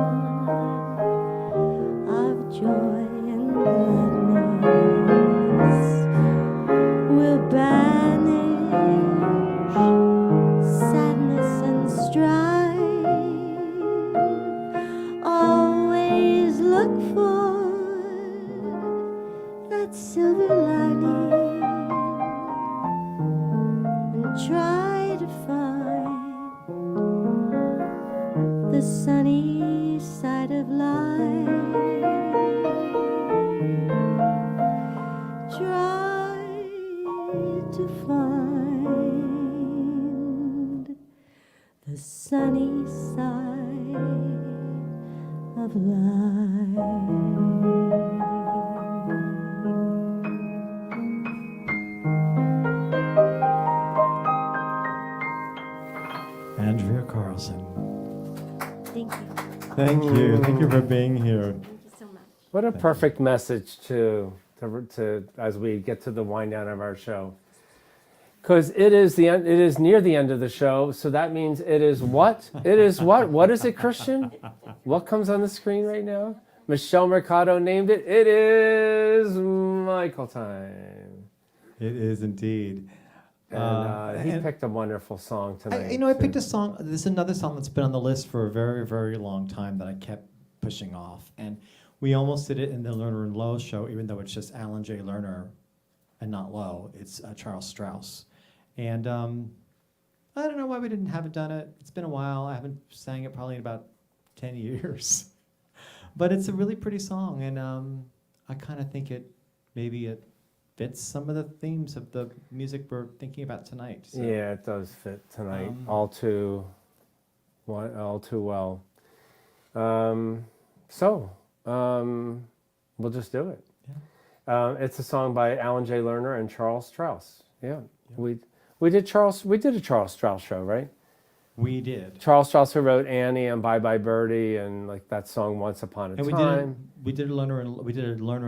of joy and gladness will banish sadness and strife. Always look for that silver lining and try to find the sunny side of life. Try to find the sunny side of life. Andrea Carlson. Thank you. Thank you. Thank you for being here. Thank you so much. What a perfect message to as we get to the wind down of our show. Because it is near the end of the show, so that means it is what? It is what? What is it, Christian? What comes on the screen right now? Michelle Mercado named it. It is Michael time. It is indeed. And he and picked a wonderful song tonight. I picked a song. This is another song that's been on the list for a very, very long time that I kept pushing off. And we almost did it in the Lerner and Lowe show, even though it's just Alan J. Lerner and not Lowe. It's Charles Strauss. And I don't know why we haven't done it. It's been a while. I haven't sang it probably in about 10 years. But it's a really pretty song, and I kind of think maybe it fits some of the themes of the music we're thinking about tonight. So. Yeah, it does fit tonight all too well. We'll just do it. Yeah. It's a song by Alan J. Lerner and Charles Strauss. Yeah. We did a Charles Strauss show, right? We did. Charles Strauss who wrote Annie and Bye Bye Birdie and like that song Once Upon a Time. We did a Lerner and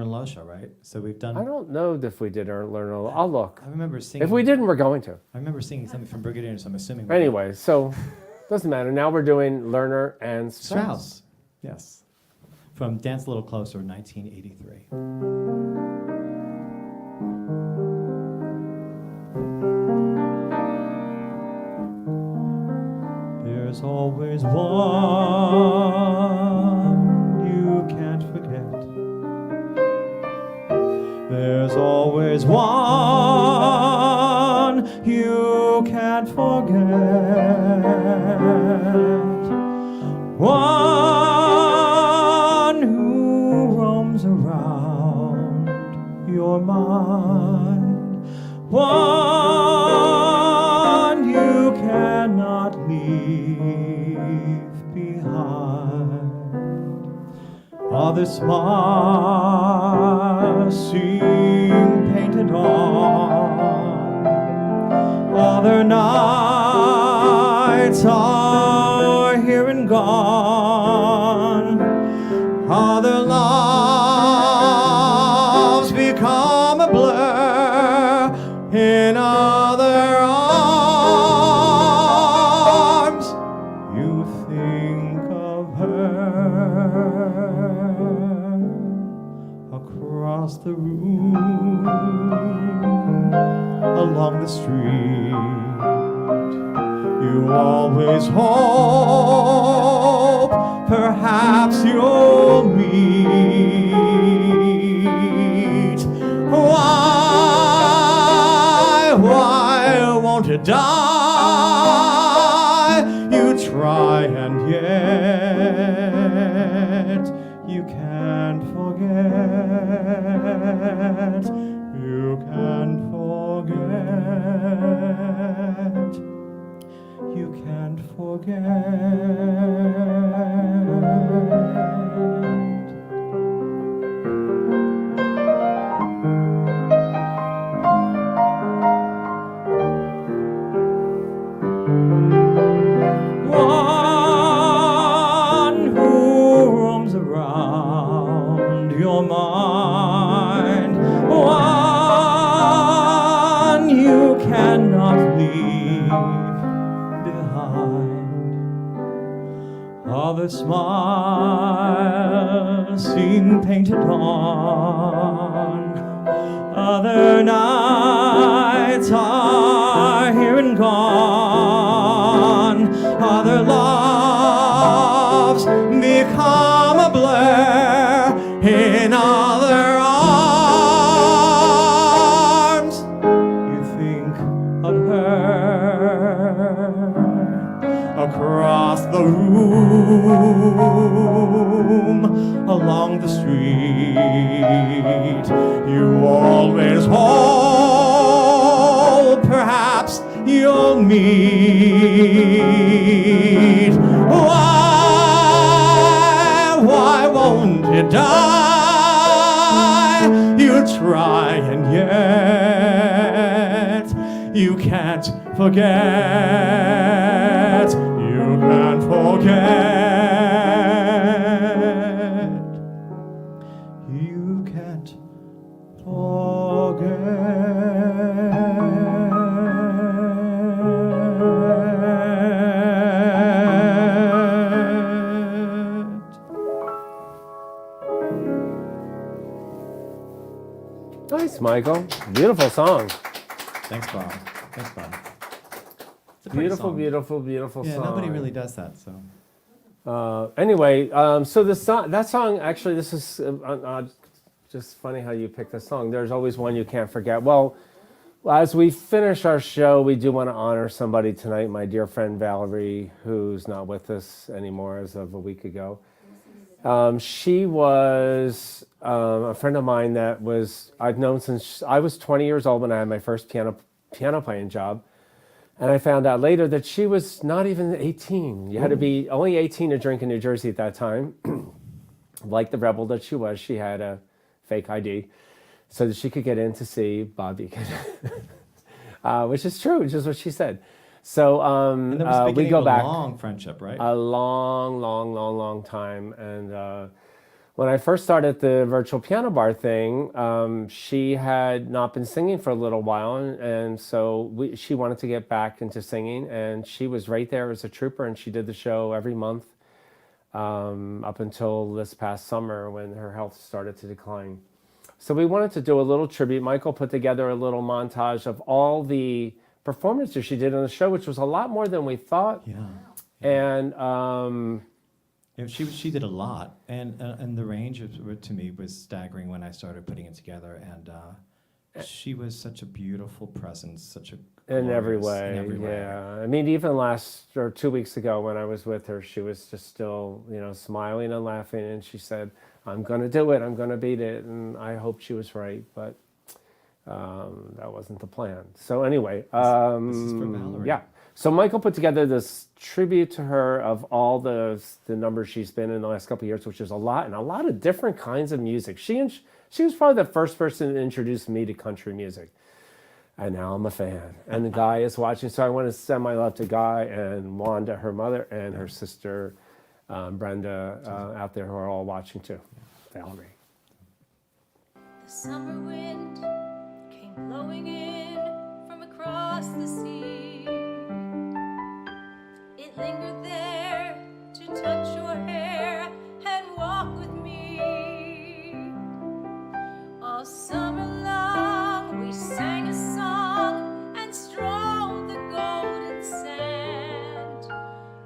Lowe show, right? So we've done. I don't know if we did Lerner. I'll look. I remember singing. If we didn't, we're going to. I remember singing something from Brigadier, so I'm assuming. Anyway, so doesn't matter. Now we're doing Lerner and Strauss. Yes. From Dance a Little Closer, 1983. There's always one you can't forget. There's always one you can't forget. One who roams around your mind. One you cannot leave behind. Other smiles seem painted on. Other nights are here and gone. Other loves become a blur in other arms. You think of her across the room, along the street. You always hope perhaps you'll meet. Why won't it die? You try and yet you can't forget. You can't forget. You can't forget. One who roams around your mind. One you cannot leave behind. Other smiles seem painted on. Other nights are here and gone. Other loves become a blur in other arms. You think of her across the room, along the street. You always hope perhaps you'll meet. Why won't it die? You try and yet you can't forget. You can't forget. You can't forget. Nice, Michael. Beautiful song. Thanks, Bob. It's a pretty Beautiful, song. beautiful Yeah, song. nobody really does that, so. Anyway, so that song, actually, this is just funny how you picked this song. There's always one you can't forget. Well, as we finish our show, we do want to honor somebody tonight, my dear friend Valerie, who's not with us anymore as of a week ago. She was a friend of mine that I've known since I was 20 years old when I had my first piano playing job. And I found out later that she was not even 18. You had to be only 18 to drink in New Jersey at that time. Like the rebel that she was, she had a fake ID so that she could get in to see Bob Egan. Which is true, which is what she said. So And that was the we beginning go of back a long friendship, right? a long time. And when I first started the virtual piano bar thing, she had not been singing for a little while, and so she wanted to get back into singing, and she was right there as a trooper, and she did the show every month up until this past summer when her health started to decline. So we wanted to do a little tribute. Michael put together a little montage of all the performances she did on the show, which was a lot more than we thought. Yeah. And Yeah, she did a lot, and the range to me was staggering when I started putting it together. And she was such a beautiful presence, such a in every glorious- way, in every way. yeah. I mean, even 2 weeks ago when I was with her, she was just still, smiling and laughing, and she said, "I'm going to do it. I'm going to beat it." And I hoped she was right, but that wasn't the plan. So anyway, This is for Valerie. yeah. So Michael put together this tribute to her of all the numbers she's been in the last couple of years, which is a lot, and a lot of different kinds of music. She was probably the first person to introduce me to country music. And now I'm a fan. And the Guy is watching. So I want to send my love to Guy and Wanda, her mother, and her sister, Brenda, out there who are all watching too. Valerie. The summer wind came blowing in from across the sea. It lingered there to touch your hair and walk with me. All summer long we sang a song and strolled the golden sand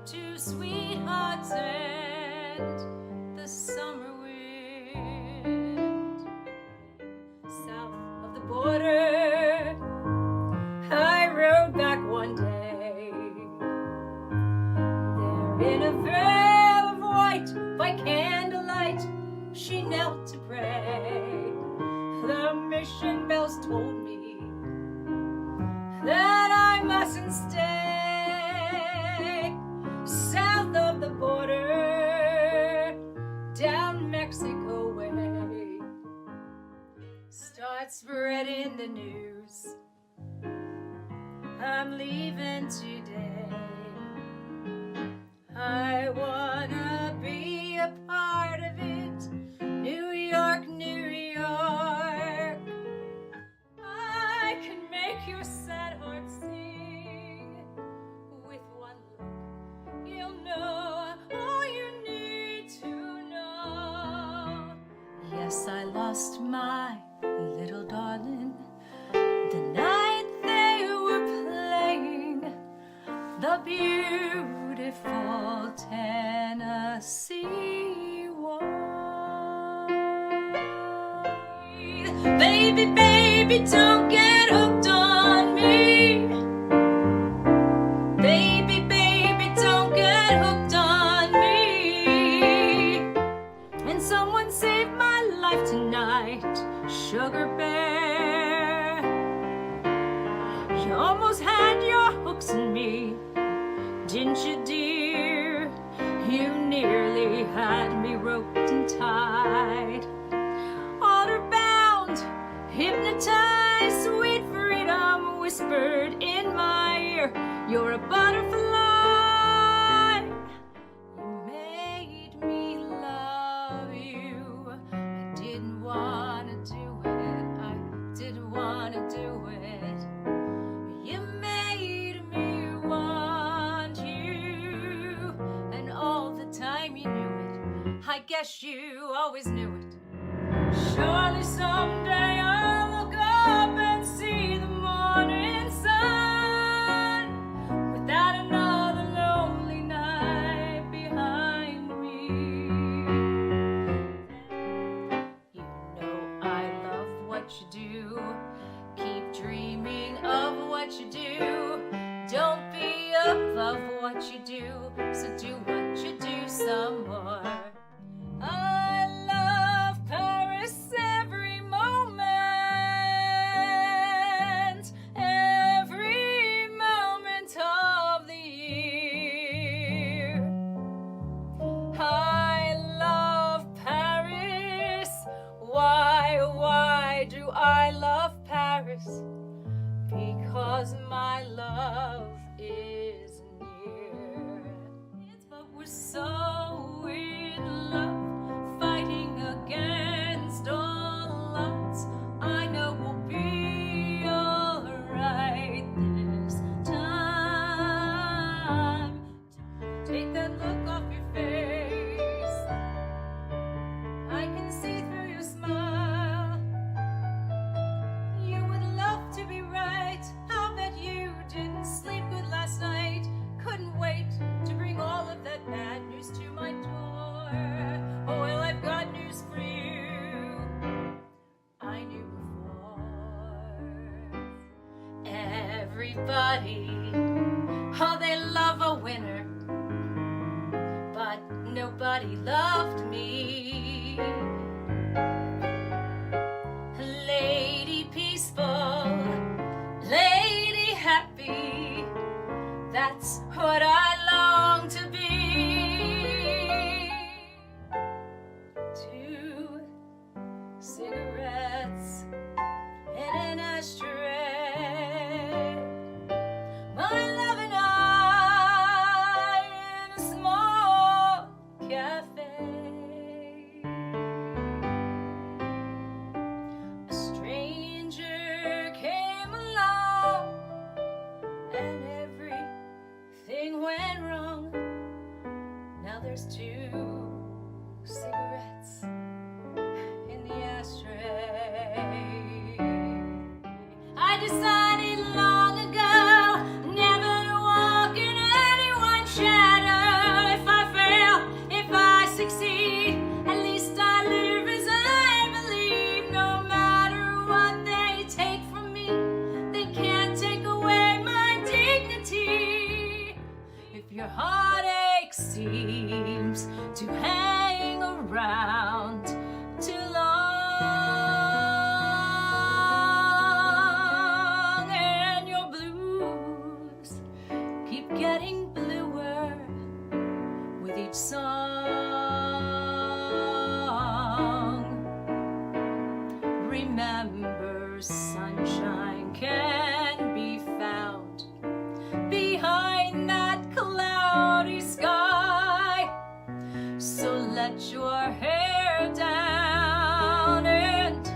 to sweethearts and the summer wind. South of the border, I rode back one day. There in a veil of white by candlelight, she knelt to pray. The mission bells told me that I mustn't stay. South of the border, down Mexico way. Start spreading the news, I'm leaving today. I wanna be a part of it. New York, New York. I can make your sad heart sing. With one look, you'll know all you need to know. Yes, I lost my little darling the night they were playing the beautiful Tennessee Waltz. Baby, baby, don't get hooked on me. Baby, baby, don't get hooked on me. And someone saved my life tonight, Sugar Bear. You almost had your hooks in me, didn't you, dear? You nearly had me roped and tied. Honor bound, hypnotized, sweet freedom whispered in my ear, you're a butterfly. You made me love you. I didn't want to do it. I didn't want to do it. You made me want you. And all the time you knew it. I guess you always knew it. Surely someday I'll look up and see the morning sun without another lonely night behind me. You know I love what you do. Keep dreaming of what you do. Don't be above what you do, so do what you do some more. I love Paris, because my love is near. But we're so in love, fighting against all odds. I know we'll be alright this time. Take that look off your face. I can see through your smile. You would love to be right. I'll bet you didn't sleep good last night. Couldn't wait to bring all of that bad news to my door. Oh, well, I've got news for you. I knew before. Everybody, oh, they love a winner, but nobody loved me. Lady peaceful, lady happy, that's what I long to be. 2 cigarettes and an ashtray, my love and I in a small cafe. A stranger came along and everything went wrong. Now there's 2 cigarettes in the ashtray. I decided long ago never to walk in anyone's shadow. If I fail, if I succeed, at least I live as I believe. No matter what they take from me, they can't take away my dignity. If your heartache seems to hang around too long, and your blues keep getting bluer with each song, remember sunshine can be found behind that cloudy sky. So let your hair down and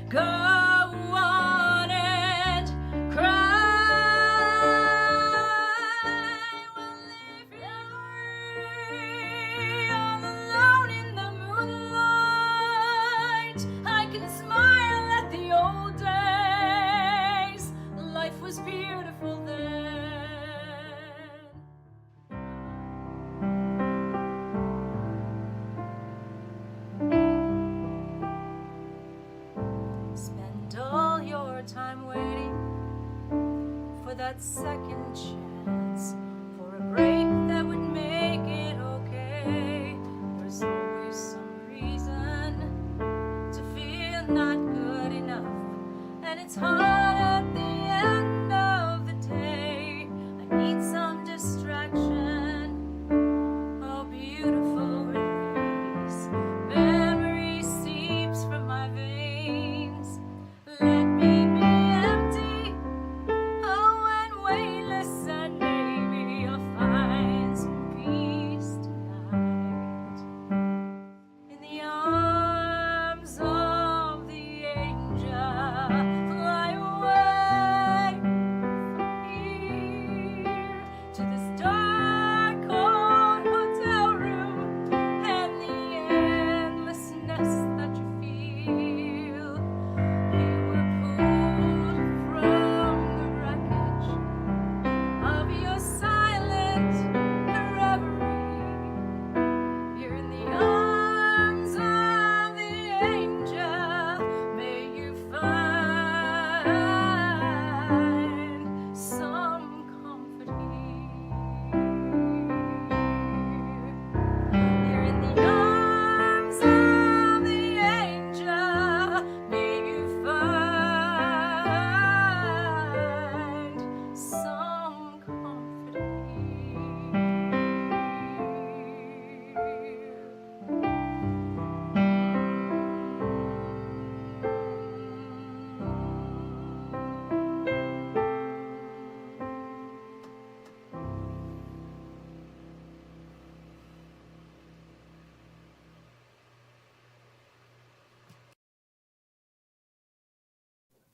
go on and cry. Well, if you're all alone in the moonlight, I can smile at the old days. Life was beautiful then. Spend all your time waiting for that second chance, for a break that would make it okay. There's always some reason to feel not good enough, and it's hard at the end of the day. I need some distraction, oh beautiful release. Memory seeps from my veins. Let me be empty, oh, and weightless, and maybe I'll find some peace tonight. In the arms of the angel, fly away.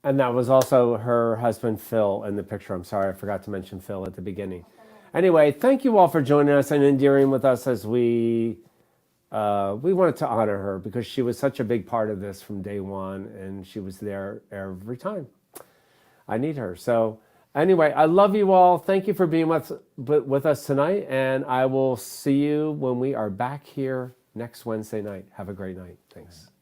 And that was also her husband, Phil, in the picture. I'm sorry, I forgot to mention Phil at the beginning. Anyway, thank you all for joining us and endearing with us as we wanted to honor her because she was such a big part of this from day one, and she was there every time. I need her. So anyway, I love you all. Thank you for being with us tonight, and I will see you when we are back here next Wednesday night. Have a great night. Thanks.